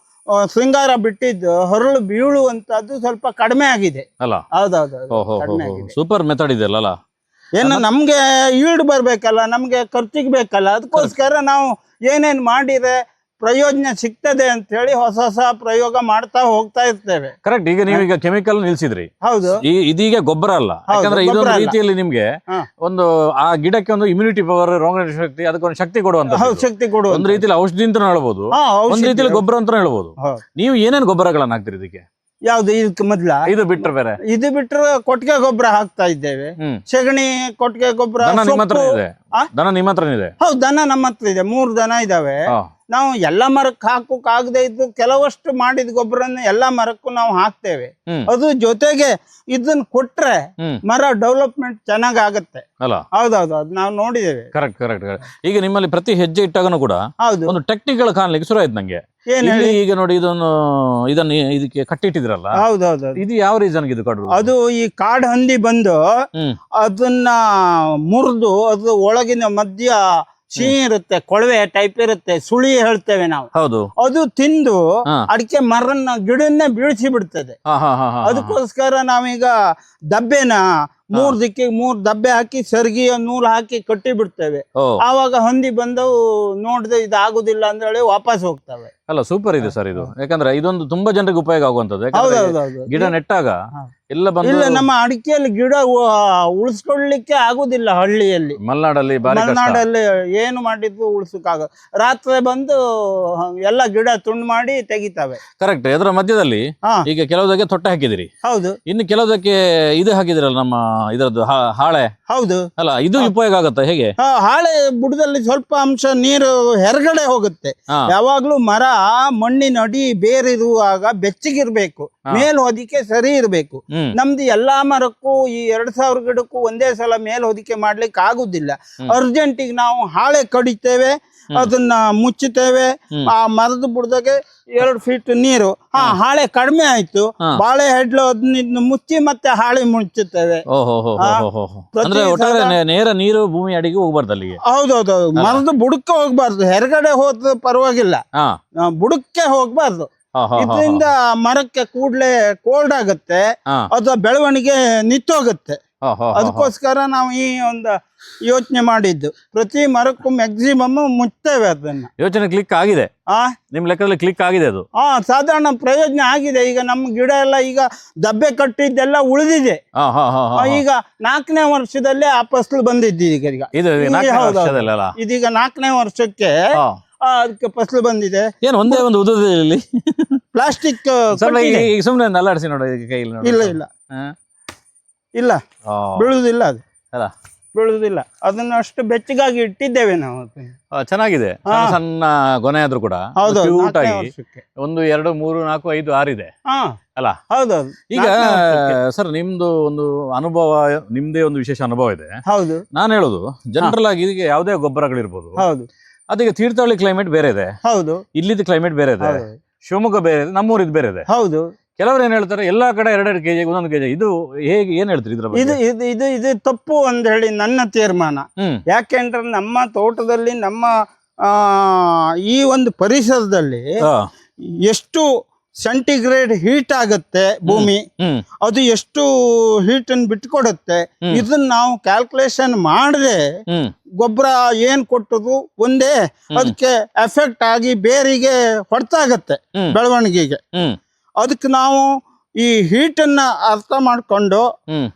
ಶೃಂಗಾರ ಬಿಟ್ಟಿದ್ದು ಹರಳು ಬೀಳುವಂತದ್ದು ಸ್ವಲ್ಪ ಕಡಿಮೆ ಆಗಿದೆ. ಹೌದೌದು,
ಸೂಪರ್ ಮೆಥಡ್ ಇದೆ ಅಲ್ಲ.
ಏನು ನಮ್ಗೆ ಈಲ್ಡ್ ಬರ್ಬೇಕಲ್ಲ, ನಮ್ಗೆ ಖರ್ಚಿಗೆ ಬೇಕಲ್ಲ, ಅದಕ್ಕೋಸ್ಕರ ನಾವು ಏನೇನ್ ಮಾಡಿದ್ರೆ ಪ್ರಯೋಜನ ಸಿಗ್ತದೆ ಅಂತ ಹೇಳಿ ಹೊಸ ಪ್ರಯೋಗ ಮಾಡ್ತಾ ಹೋಗ್ತಾ ಇರ್ತೇವೆ.
ಕರೆಕ್ಟ್. ಈಗ ನೀವೀಗ ಕೆಮಿಕಲ್ ನಿಲ್ಸಿದ್ರಿ.
ಹೌದು.
ಇದೀಗ ಗೊಬ್ಬರ ಅಲ್ಲ, ಯಾಕಂದ್ರೆ ಇದೊಂದು ರೀತಿಯಲ್ಲಿ ನಿಮ್ಗೆ ಒಂದು ಆ ಗಿಡಕ್ಕೆ ಒಂದು ಇಮ್ಯುನಿಟಿ ಪವರ್, ರೋಗ ಶಕ್ತಿ, ಅದಕ್ಕೊಂದು ಶಕ್ತಿ ಕೊಡುವಂತ
ಶಕ್ತಿ ಕೊಡುವ
ಒಂದು ರೀತಿಯಲ್ಲಿ ಔಷಧಿ ಅಂತ ಹೇಳ್ಬೋದು, ಒಂದ್ ರೀತಿಯಲ್ಲಿ ಗೊಬ್ಬರ ಅಂತ ಹೇಳ್ಬೋದು. ನೀವು ಏನೇನ್ ಗೊಬ್ಬರಗಳನ್ನ ಹಾಕ್ತಿರಿ ಇದಕ್ಕೆ?
ಯಾವ್ದು ಇದಕ್ಕೆ ಮೊದ್ಲ?
ಇದು ಬಿಟ್ರೆ ಬೇರೆ?
ಇದು ಬಿಟ್ರೆ ಕೊಟ್ಟಿಗೆ ಗೊಬ್ಬರ ಹಾಕ್ತಾ ಇದ್ದೇವೆ. ಸಗಣಿ, ಕೊಟ್ಟಿಗೆ ಗೊಬ್ಬರ.
ದನ ನಿಮ್ಮ ಹತ್ರ ಇದೆ?
ಹೌದು, ದನ ನಮ್ಮ ಹತ್ರ ಇದೆ. 3 ದನ ಇದಾವೆ. ನಾವು ಎಲ್ಲ ಮರಕ್ಕೆ ಹಾಕದೆ ಇದ್ದು ಕೆಲವಷ್ಟು ಮಾಡಿದ ಗೊಬ್ಬರನ್ನ ಎಲ್ಲಾ ಮರಕ್ಕೂ ನಾವು ಹಾಕ್ತೇವೆ. ಅದು ಜೊತೆಗೆ ಇದನ್ನ ಕೊಟ್ರೆ ಮರ ಡೆವಲಪ್ಮೆಂಟ್ ಚೆನ್ನಾಗ್ ಆಗತ್ತೆ. ಹೌದೌದು, ಅದು ನಾವು ನೋಡಿದ್ದೇವೆ.
Correct correct correct. ಈಗ ನಿಮ್ಮಲ್ಲಿ ಪ್ರತಿ ಹೆಜ್ಜೆ ಇಟ್ಟಾಗನು ಕೂಡ ಒಂದು ಟೆಕ್ನಿಕಲ್ ಕಾಣ್ಲಿಕ್ಕೆ ಶುರು ಆಯ್ತು ನಂಗೆ. ಈಗ ನೋಡಿ ಇದನ್ನು ಇದಕ್ಕೆ ಕಟ್ಟಿಟ್ಟಿದ್ರಲ್ಲ,
ಹೌದೌದು,
ಇದು ಯಾವ ರೀಸನ್ ಇದು ಕಟ್ಟು?
ಅದು ಈ ಕಾಡು ಹಂದಿ ಬಂದು ಅದನ್ನ ಮುರಿದು ಅದು ಒಳಗಿನ ಮಧ್ಯ ಸಿಹಿ ಇರುತ್ತೆ, ಕೊಳವೆ ಟೈಪ್ ಇರುತ್ತೆ, ಸುಳಿ ಹೇಳ್ತೇವೆ ನಾವು.
ಹೌದು.
ಅದು ತಿಂದು ಅಡಿಕೆ ಮರನ್ನ ಗಿಡನ್ನೇ ಬೀಳಿಸಿ ಬಿಡ್ತದೆ. ಅದಕ್ಕೋಸ್ಕರ ನಾವೀಗ ದಬ್ಬೆನ 3 ದಿಕ್ಕಿಗೆ 3 ದಬ್ಬೆ ಹಾಕಿ ಸರ್ಗಿಯ ನೂಲು ಹಾಕಿ ಕಟ್ಟಿ ಬಿಡ್ತೇವೆ. ಆವಾಗ ಹಂದಿ ಬಂದವು ನೋಡಿದ್ರೆ ಇದಾಗುದಿಲ್ಲ ಅಂತ ಹೇಳಿ ವಾಪಸ್ ಹೋಗ್ತವೆ.
ಅಲ್ಲ, ಸೂಪರ್ ಇದೆ ಸರ್ ಇದು. ಯಾಕಂದ್ರೆ ಇದೊಂದು ತುಂಬಾ ಜನರಿಗೆ ಉಪಯೋಗ ಆಗುವಂತದ್ದು. ಗಿಡ ನೆಟ್ಟಾಗ ಎಲ್ಲ ಬಂದು
ನಮ್ಮ ಅಡಿಕೆಯಲ್ಲಿ ಗಿಡ ಉಳಿಸ್ಕೊಳ್ಳಿಕ್ಕೆ ಆಗುದಿಲ್ಲ. ಹಳ್ಳಿಯಲ್ಲಿ
ಮಲೆನಾಡಲ್ಲಿ
ಏನು ಮಾಡಿದ್ರು ಉಳಿಸಕ್ಕಾಗ ರಾತ್ರಿ ಬಂದು ಎಲ್ಲ ಗಿಡ ತುಂಡು ಮಾಡಿ ತೆಗಿತಾವೆ.
ಕರೆಕ್ಟ್. ಅದರ ಮಧ್ಯದಲ್ಲಿ ಈಗ ಕೆಲವುದಕ್ಕೆ ತೊಟ್ಟೆ ಹಾಕಿದಿರಿ.
ಹೌದು.
ಇನ್ನು ಕೆಲವುದಕ್ಕೆ ಇದು ಹಾಕಿದಿರಲ್ಲ, ನಮ್ಮ ಇದರದ್ದು ಹಾಳೆ.
ಹೌದು.
ಅಲ್ಲ, ಇದು ಉಪಯೋಗ ಆಗುತ್ತೆ ಹೇಗೆ?
ಹಾಳೆ ಬುಡದಲ್ಲಿ ಸ್ವಲ್ಪ ಅಂಶ ನೀರು ಹೊರಗಡೆ ಹೋಗುತ್ತೆ. ಯಾವಾಗ್ಲೂ ಮರ ಮಣ್ಣಿನ ಅಡಿ ಬೇರಿರುವಾಗ ಬೆಚ್ಚಗಿರ್ಬೇಕು, ಮೇಲ್ ಹೊದಿಕೆ ಸರಿ ಇರ್ಬೇಕು. ನಮ್ದು ಎಲ್ಲಾ ಮರಕ್ಕೂ ಈ 2000 ಗಿಡಕ್ಕೂ ಒಂದೇ ಸಲ ಮೇಲ್ ಹೊದಿಕೆ ಮಾಡ್ಲಿಕ್ಕೆ ಆಗುದಿಲ್ಲ. ಅರ್ಜೆಂಟಿಗೆ ನಾವು ಹಾಳೆ ಕಡಿತೇವೆ, ಅದನ್ನ ಮುಚ್ಚುತ್ತೇವೆ. ಆ ಮರದ ಬುಡದಾಗೆ 2 ಫೀಟ್ ನೀರು. ಹಾಳೆ ಕಡಿಮೆ ಆಯ್ತು, ಬಾಳೆ ಹೆಡ್ಲು ಅದನ್ನ ಮುಚ್ಚಿ ಮತ್ತೆ ಹಾಳೆ ಮುಚ್ಚುತ್ತೇವೆ.
ನೇರ ನೀರು ಭೂಮಿ ಅಡಿಗೆ ಹೋಗ್ಬಾರ್ದು ಅಲ್ಲಿಗೆ.
ಹೌದೌದು, ಮರದ ಬುಡಕ್ಕೆ ಹೋಗ್ಬಾರ್ದು. ಹೊರಗಡೆ ಹೋದ ಪರವಾಗಿಲ್ಲ, ಬುಡಕ್ಕೆ ಹೋಗ್ಬಾರ್ದು. ಇದರಿಂದ ಮರಕ್ಕೆ ಕೂಡ್ಲೆ ಕೋಲ್ಡ್ ಆಗುತ್ತೆ, ಅದು ಬೆಳವಣಿಗೆ ನಿಂತೋಗುತ್ತೆ. ಅದಕ್ಕೋಸ್ಕರ ನಾವು ಈ ಒಂದು ಯೋಚನೆ ಮಾಡಿದ್ದು, ಪ್ರತಿ ಮರಕ್ಕೂ ಮ್ಯಾಕ್ಸಿಮಮ್ ಮುಚ್ತೇವೆ ಅದನ್ನ.
ಯೋಚನೆ ಕ್ಲಿಕ್ ಆಗಿದೆ, ನಿಮ್ ಲೆಕ್ಕದಲ್ಲಿ ಕ್ಲಿಕ್ ಆಗಿದೆ ಅದು.
ಸಾಧಾರಣ ಪ್ರಯೋಜನ ಆಗಿದೆ. ಈಗ ನಮ್ಮ ಗಿಡ ಎಲ್ಲ ಈಗ ದಬ್ಬೆ ಕಟ್ಟಿದ್ದೆಲ್ಲ ಉಳಿದಿದೆ. ಈಗ 4ನೇ ವರ್ಷದಲ್ಲೇ ಆ ಫಸಲು ಬಂದಿದ್ದು. ಇದೀಗ 4ನೇ ವರ್ಷಕ್ಕೆ ಅದಕ್ಕೆ ಫಸಲು ಬಂದಿದೆ.
ಏನು ಒಂದೇ ಒಂದು ಉದುರಲ್ಲಿ
ಪ್ಲಾಸ್ಟಿಕ್
ಸುಮ್ಮನೆ ನಲ್ಲಾಡಿಸಿ ನೋಡಿ ಕೈಯಲ್ಲಿ.
ಇಲ್ಲ ಇಲ್ಲ ಇಲ್ಲ, ಬೀಳುವುದಿಲ್ಲ, ಅದು ಬೀಳುವುದಿಲ್ಲ. ಅದನ್ನ ಅಷ್ಟು ಬೆಚ್ಚಗಾಗಿ ಇಟ್ಟಿದ್ದೇವೆ ನಾವು.
ಚೆನ್ನಾಗಿದೆ, ಸಣ್ಣ ಗೊನೆ ಆದ್ರೂ ಕೂಡ ಕ್ಯೂಟ್ ಆಗಿ 1 2 3 4 5 6 ಇದೆ ಅಲ್ಲ? ಹೌದೌದು. ಈಗ ಸರ್ ನಿಮ್ದು ಒಂದು ಅನುಭವ, ನಿಮ್ದೇ ಒಂದು ವಿಶೇಷ ಅನುಭವ ಇದೆ.
ಹೌದು.
ನಾನು ಹೇಳೋದು ಜನರಲ್ ಆಗಿ ಇದಕ್ಕೆ ಯಾವುದೇ ಗೊಬ್ಬರಗಳಿರ್ಬೋದು.
ಹೌದು.
ಅದಕ್ಕೆ ತೀರ್ಥಹಳ್ಳಿ ಕ್ಲೈಮೇಟ್ ಬೇರೆ ಇದೆ.
ಹೌದು.
ಇಲ್ಲಿದ್ದು ಕ್ಲೈಮೇಟ್ ಬೇರೆ ಇದೆ, ಶಿವಮೊಗ್ಗ ಬೇರೆ ಇದೆ, ನಮ್ಮೂರಿದ್ ಬೇರೆ ಇದೆ.
ಹೌದು.
ಕೆಲವರು ಏನ್ ಹೇಳ್ತಾರೆ, ಎಲ್ಲಾ ಕಡೆ 2-2 ಕೆಜಿ 1 ಕೆಜಿ. ಇದು ಹೇಗೆ, ಏನ್ ಹೇಳ್ತೀರಿ ಇದ್ರ ಬಗ್ಗೆ?
ಇದು ತಪ್ಪು ಅಂತ ಹೇಳಿ ನನ್ನ ತೀರ್ಮಾನ. ಯಾಕೆಂದ್ರೆ ನಮ್ಮ ತೋಟದಲ್ಲಿ, ನಮ್ಮ ಈ ಒಂದು ಪರಿಸರದಲ್ಲಿ ಎಷ್ಟು ಸೆಂಟಿಗ್ರೇಡ್ ಹೀಟ್ ಆಗುತ್ತೆ ಭೂಮಿ, ಅದು ಎಷ್ಟು ಹೀಟ್ ಅನ್ನು ಬಿಟ್ಕೊಡುತ್ತೆ, ಇದನ್ನ ನಾವು ಕ್ಯಾಲ್ಕುಲೇಷನ್ ಮಾಡದೆ ಗೊಬ್ಬರ ಏನ್ ಕೊಟ್ಟದು ಒಂದೇ ಅದಕ್ಕೆ ಎಫೆಕ್ಟ್ ಆಗಿ ಬೇರಿಗೆ ಹೊಡ್ತಾಗತ್ತೆ ಬೆಳವಣಿಗೆಗೆ. ಅದಕ್ಕೆ ನಾವು ಈ ಹೀಟನ್ನ ಅರ್ಥ ಮಾಡ್ಕೊಂಡು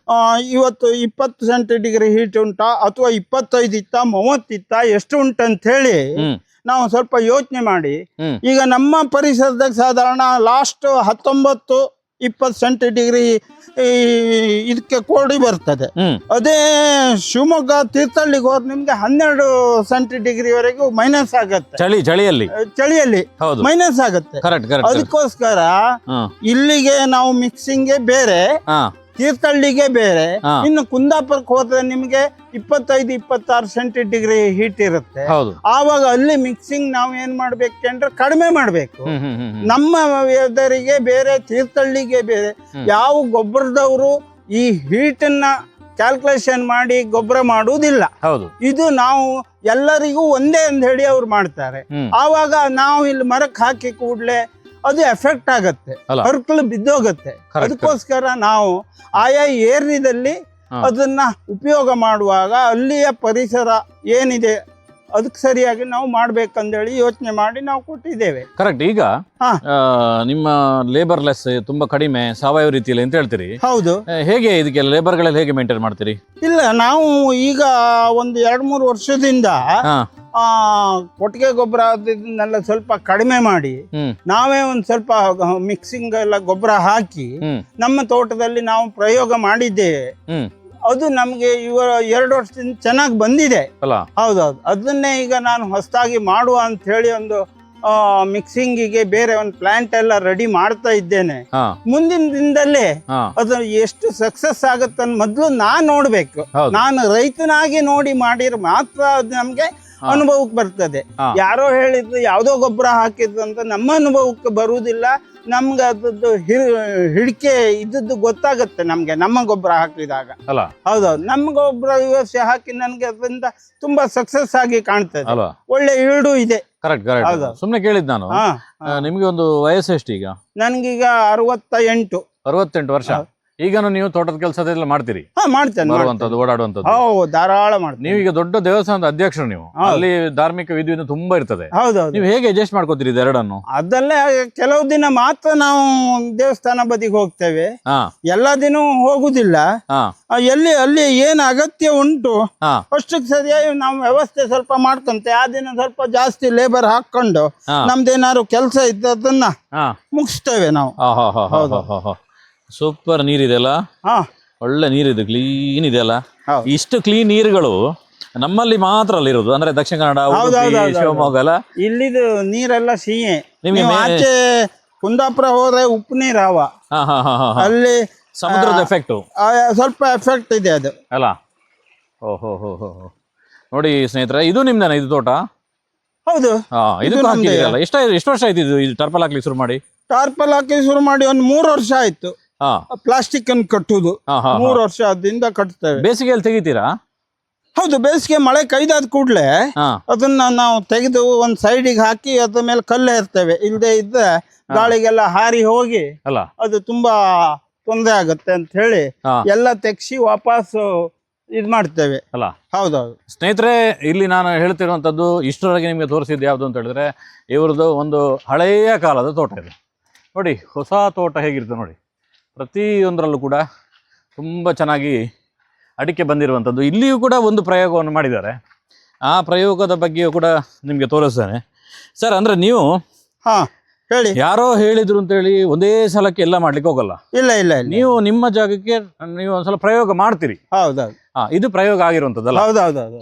ಇವತ್ತು 20 ಸೆಂಟಿಗ್ರೇಡ್ ಹೀಟ್ ಉಂಟಾ ಅಥವಾ 25 ಇತ್ತ 30 ಇತ್ತ ಎಷ್ಟು ಉಂಟಂತ ಹೇಳಿ ನಾವು ಸ್ವಲ್ಪ ಯೋಚನೆ ಮಾಡಿ. ಈಗ ನಮ್ಮ ಪರಿಸರದಾಗ ಸಾಧಾರಣ ಲಾಸ್ಟ್ 19-20 ಸೆಂಟಿಗ್ರಿ ಇದಕ್ಕೆ ಕೋಡಿ ಬರ್ತದೆ. ಅದೇ ಶಿವಮೊಗ್ಗ ತೀರ್ಥಹಳ್ಳಿಗೆ ಹೋದ್ರೆ ನಿಮ್ಗೆ 12 ಸೆಂಟಿಗ್ರಿವರೆಗೂ ಮೈನಸ್ ಆಗತ್ತೆ. ಚಳಿಯಲ್ಲಿ ಮೈನಸ್ ಆಗತ್ತೆ. ಅದಕ್ಕೋಸ್ಕರ ಇಲ್ಲಿಗೆ ನಾವು ಮಿಕ್ಸಿಂಗ್ಗೆ ಬೇರೆ, ತೀರ್ಥಹಳ್ಳಿಗೆ ಬೇರೆ, ಇನ್ನು ಕುಂದಾಪುರಕ್ಕೆ ಹೋದ್ರೆ ನಿಮ್ಗೆ 25-26 ಸೆಂಟಿಗ್ರಿ ಹೀಟ್ ಇರುತ್ತೆ. ಆವಾಗ ಅಲ್ಲಿ ಮಿಕ್ಸಿಂಗ್ ನಾವು ಏನ್ ಮಾಡ್ಬೇಕಂದ್ರೆ ಕಡಿಮೆ ಮಾಡ್ಬೇಕು. ನಮ್ಮ ವೆದರಿಗೆ ಬೇರೆ, ತೀರ್ಥಹಳ್ಳಿಗೆ ಬೇರೆ. ಯಾವ ಗೊಬ್ಬರದವರು ಈ ಹೀಟ್ ಅನ್ನ ಕ್ಯಾಲ್ಕುಲೇಷನ್ ಮಾಡಿ ಗೊಬ್ಬರ ಮಾಡುವುದಿಲ್ಲ. ಇದು ನಾವು ಎಲ್ಲರಿಗೂ ಒಂದೇ ಅಂತ ಹೇಳಿ ಅವ್ರು ಮಾಡ್ತಾರೆ. ಆವಾಗ ನಾವು ಇಲ್ಲಿ ಮರಕ್ಕೆ ಹಾಕಿ ಕೂಡ್ಲೆ ಅದು ಎಫೆಕ್ಟ್ ಆಗತ್ತೆ, ಹರ್ಕಲು ಬಿದ್ದೋಗತ್ತೆ. ಅದಕ್ಕೋಸ್ಕರ ನಾವು ಆಯಾ ಏರಿಯಾದಲ್ಲಿ ಅದನ್ನ ಉಪಯೋಗ ಮಾಡುವಾಗ ಅಲ್ಲಿಯ ಪರಿಸರ ಏನಿದೆ ಅದಕ್ಕೆ ಸರಿಯಾಗಿ ನಾವು ಮಾಡ್ಬೇಕಂದೇಳಿ ಯೋಚನೆ ಮಾಡಿ ನಾವು ಕೊಟ್ಟಿದ್ದೇವೆ.
ಕರೆಕ್ಟ್. ಈಗ ನಿಮ್ಮ ಲೇಬರ್ ಲೆಸ್ ತುಂಬಾ ಕಡಿಮೆ, ಸಾವಯವ ರೀತಿಯಲ್ಲಿ ಅಂತ ಹೇಳ್ತೀರಿ.
ಹೌದು.
ಹೇಗೆ ಇದಕ್ಕೆ ಲೇಬರ್ಗಳೆಲ್ಲ ಹೇಗೆ ಮೇಂಟೈನ್ ಮಾಡ್ತೀರಿ?
ಇಲ್ಲ, ನಾವು ಈಗ ಒಂದು 2-3 ವರ್ಷದಿಂದ ಕೊಟ್ಟಿಗೆ ಗೊಬ್ಬರ ಅದನ್ನೆಲ್ಲ ಸ್ವಲ್ಪ ಕಡಿಮೆ ಮಾಡಿ ನಾವೇ ಒಂದ್ ಸ್ವಲ್ಪ ಮಿಕ್ಸಿಂಗ್ ಎಲ್ಲ ಗೊಬ್ಬರ ಹಾಕಿ ನಮ್ಮ ತೋಟದಲ್ಲಿ ನಾವು ಪ್ರಯೋಗ ಮಾಡಿದ್ದೇವೆ. ಅದು ನಮ್ಗೆ 2 ವರ್ಷದಿಂದ ಚೆನ್ನಾಗಿ ಬಂದಿದೆ. ಹೌದೌದು. ಅದನ್ನೇ ಈಗ ನಾನು ಹೊಸದಾಗಿ ಮಾಡುವ ಅಂತ ಹೇಳಿ ಒಂದು ಮಿಕ್ಸಿಂಗಿಗೆ ಬೇರೆ ಒಂದು ಪ್ಲಾಂಟ್ ಎಲ್ಲ ರೆಡಿ ಮಾಡ್ತಾ ಇದ್ದೇನೆ. ಮುಂದಿನ ದಿನದಲ್ಲಿ ಅದು ಎಷ್ಟು ಸಕ್ಸಸ್ ಆಗುತ್ತೆ ಮೊದ್ಲು ನಾನ್ ನೋಡ್ಬೇಕು. ನಾನು ರೈತನಾಗಿ ನೋಡಿ ಮಾಡಿದ್ರೆ ಮಾತ್ರ ಅದು ನಮ್ಗೆ ಅನುಭವಕ್ಕೆ ಬರ್ತದೆ. ಯಾರೋ ಹೇಳಿದ್ರು ಯಾವ್ದೋ ಗೊಬ್ಬರ ಹಾಕಿದ್ರು ಅಂತ ನಮ್ಮ ಅನುಭವಕ್ಕೆ ಬರುವುದಿಲ್ಲ. ನಮ್ಗೆ ಅದದ್ದು ಹಿಡಿಕೆ ಇದ್ದದ್ದು ಗೊತ್ತಾಗುತ್ತೆ ನಮ್ಗೆ ನಮ್ಮ ಗೊಬ್ಬರ ಹಾಕಿದಾಗ. ಹೌದೌದು. ನಮ್ಮ ಗೊಬ್ಬರ ವ್ಯವಸ್ಥೆ ಹಾಕಿ ನನ್ಗೆ ಅದರಿಂದ ತುಂಬಾ ಸಕ್ಸಸ್ ಆಗಿ ಕಾಣ್ತದೆ, ಒಳ್ಳೆ ಈಲ್ಡು ಇದೆ.
ಕರೆಕ್ಟ್. ಸುಮ್ನೆ ಕೇಳಿದ್ ನಾನು. ನಿಮ್ಗೆ ಒಂದು ವಯಸ್ಸು ಎಷ್ಟು ಈಗ?
ನನ್ಗೀಗ 68
ವರ್ಷ. ಈಗ ನೀವು ತೋಟದ ಕೆಲಸದೆಲ್ಲ ಮಾಡ್ತೀರಿ?
ಮಾಡ್ತೇನೆ.
ಓಡಾಡುವಂತದ್ದು
ಧಾರಾಳ ಮಾಡ್ತೀನಿ.
ನೀವು ಈಗ ದೊಡ್ಡ ದೇವಸ್ಥಾನದ ಅಧ್ಯಕ್ಷರು, ನೀವು ಅಲ್ಲಿ ಧಾರ್ಮಿಕ ವಿಧಿಯನ್ನು ತುಂಬಾ ಇರ್ತದೆ. ನೀವು ಹೇಗೆ ಅಡ್ಜಸ್ಟ್ ಮಾಡ್ಕೋತೀರಿ ಇದೆರಡನ್ನು?
ಅದೆಲ್ಲ ಕೆಲವು ದಿನ ಮಾತ್ರ ನಾವು ದೇವಸ್ಥಾನ ಬದಿಗೆ ಹೋಗ್ತೇವೆ, ಎಲ್ಲಾ ದಿನ ಹೋಗುದಿಲ್ಲ. ಅಲ್ಲಿ ಏನ್ ಅಗತ್ಯ ಉಂಟು ಅಷ್ಟಕ್ಕೆ ಸರಿಯಾಗಿ ನಾವು ವ್ಯವಸ್ಥೆ ಸ್ವಲ್ಪ ಮಾಡ್ಕೊಂತೆ. ಆ ದಿನ ಸ್ವಲ್ಪ ಜಾಸ್ತಿ ಲೇಬರ್ ಹಾಕೊಂಡು ನಮ್ದೇನಾದ್ರು ಕೆಲಸ ಇದ್ದದನ್ನ ಮುಗಿಸ್ತೇವೆ ನಾವು.
ಸೂಪರ್ ನೀರಿದೆಲ್ಲ, ಒಳ್ಳೆ ನೀರಿದೆ, ಕ್ಲೀನ್ ಇದೆಯಲ್ಲ. ಇಷ್ಟು ಕ್ಲೀನ್ ನೀರುಗಳು ನಮ್ಮಲ್ಲಿ ಮಾತ್ರ ಅಲ್ಲಿ ಇರೋದು, ಅಂದ್ರೆ ದಕ್ಷಿಣ ಕನ್ನಡ, ಶಿವಮೊಗ್ಗ ಎಲ್ಲ
ಇಲ್ಲಿದು ನೀರೆಲ್ಲ ಸಿಹಿ. ನಿಮ್ಗೆ ಆಚೆ ಕುಂದಾಪುರ ಹೋದ್ರೆ ಉಪ್ಪು ನೀರಾವ, ಅಲ್ಲಿ
ಸಮುದ್ರದ ಎಫೆಕ್ಟ್
ಸ್ವಲ್ಪ ಎಫೆಕ್ಟ್ ಇದೆ ಅದು
ಅಲ್ಲ. ಓಹೋ ನೋಡಿ ಸ್ನೇಹಿತರೆ, ಇದು ನಿಮ್ದೇನಾ ಇದು ತೋಟ?
ಹೌದು.
ಇದಕ್ಕೂ ಹಾಕಿದ್ದೀರಲ್ಲ. ಎಷ್ಟು ವರ್ಷ ಆಯ್ತು ಇದು ಟರ್ಪಲ್ ಹಾಕ್ಲಿಕ್ಕೆ ಶುರು ಮಾಡಿ?
ಟಾರ್ಪಲ್ ಹಾಕಿ ಶುರು ಮಾಡಿ ಒಂದು 3 ವರ್ಷ ಆಯ್ತು. ಪ್ಲಾಸ್ಟಿಕ್ ಅನ್ನು ಕಟ್ಟುದು 3 ವರ್ಷದಿಂದ ಕಟ್ತೇವೆ.
ಬೇಸಿಗೆಯಲ್ಲಿ ತೆಗಿತೀರಾ?
ಹೌದು, ಬೇಸಿಗೆ ಮಳೆ ಕೈದಾದ ಕೂಡಲೇ
ಹಾ
ಅದನ್ನ ನಾವು ತೆಗೆದು ಒಂದ್ ಸೈಡಿಗೆ ಹಾಕಿ ಅದ್ರ ಮೇಲೆ ಕಲ್ಲು ಇರ್ತೇವೆ. ಇಲ್ಲದೆ ಇದ್ದ ಗಾಳಿಗೆಲ್ಲ ಹಾರಿ ಹೋಗಿ
ಅಲ್ಲ
ಅದು ತುಂಬಾ ತೊಂದರೆ ಆಗುತ್ತೆ ಅಂತ ಹೇಳಿ
ಹಾ
ಎಲ್ಲ ತೆಗ್ಸಿ ವಾಪಸ್ ಇದ್ ಮಾಡ್ತೇವೆ.
ಅಲ್ಲ
ಹೌದೌದು.
ಸ್ನೇಹಿತರೆ, ಇಲ್ಲಿ ನಾನು ಹೇಳ್ತಿರುವಂಥದ್ದು ಇಷ್ಟರೊಳಗೆ ನಿಮಗೆ ತೋರಿಸಿದ್ದು ಯಾವುದು ಅಂತ ಹೇಳಿದ್ರೆ ಇವ್ರದ್ದು ಒಂದು ಹಳೆಯ ಕಾಲದ ತೋಟ ಇದೆ ನೋಡಿ. ಹೊಸ ತೋಟ ಹೇಗಿರ್ತದೆ ನೋಡಿ, ಪ್ರತಿಯೊಂದರಲ್ಲೂ ಕೂಡ ತುಂಬ ಚೆನ್ನಾಗಿ ಅಡಿಕೆ ಬಂದಿರುವಂಥದ್ದು. ಇಲ್ಲಿಯೂ ಕೂಡ ಒಂದು ಪ್ರಯೋಗವನ್ನು ಮಾಡಿದ್ದಾರೆ. ಆ ಪ್ರಯೋಗದ ಬಗ್ಗೆಯೂ ಕೂಡ ನಿಮಗೆ ತೋರಿಸ್ತೇನೆ ಸರ್. ಅಂದರೆ ನೀವು
ಹಾ ಹೇಳಿ.
ಯಾರೋ ಹೇಳಿದ್ರು ಅಂತೇಳಿ ಒಂದೇ ಸಲಕ್ಕೆ ಎಲ್ಲ ಮಾಡ್ಲಿಕ್ಕೆ ಹೋಗಲ್ಲ.
ಇಲ್ಲ ಇಲ್ಲ ಇಲ್ಲ,
ನೀವು ನಿಮ್ಮ ಜಾಗಕ್ಕೆ ನೀವು ಒಂದ್ಸಲ ಪ್ರಯೋಗ ಮಾಡ್ತೀರಿ.
ಹೌದೌದು.
ಇದು ಪ್ರಯೋಗ ಆಗಿರುವಂಥದ್ದಲ್ಲ.
ಹೌದೌದೌದು.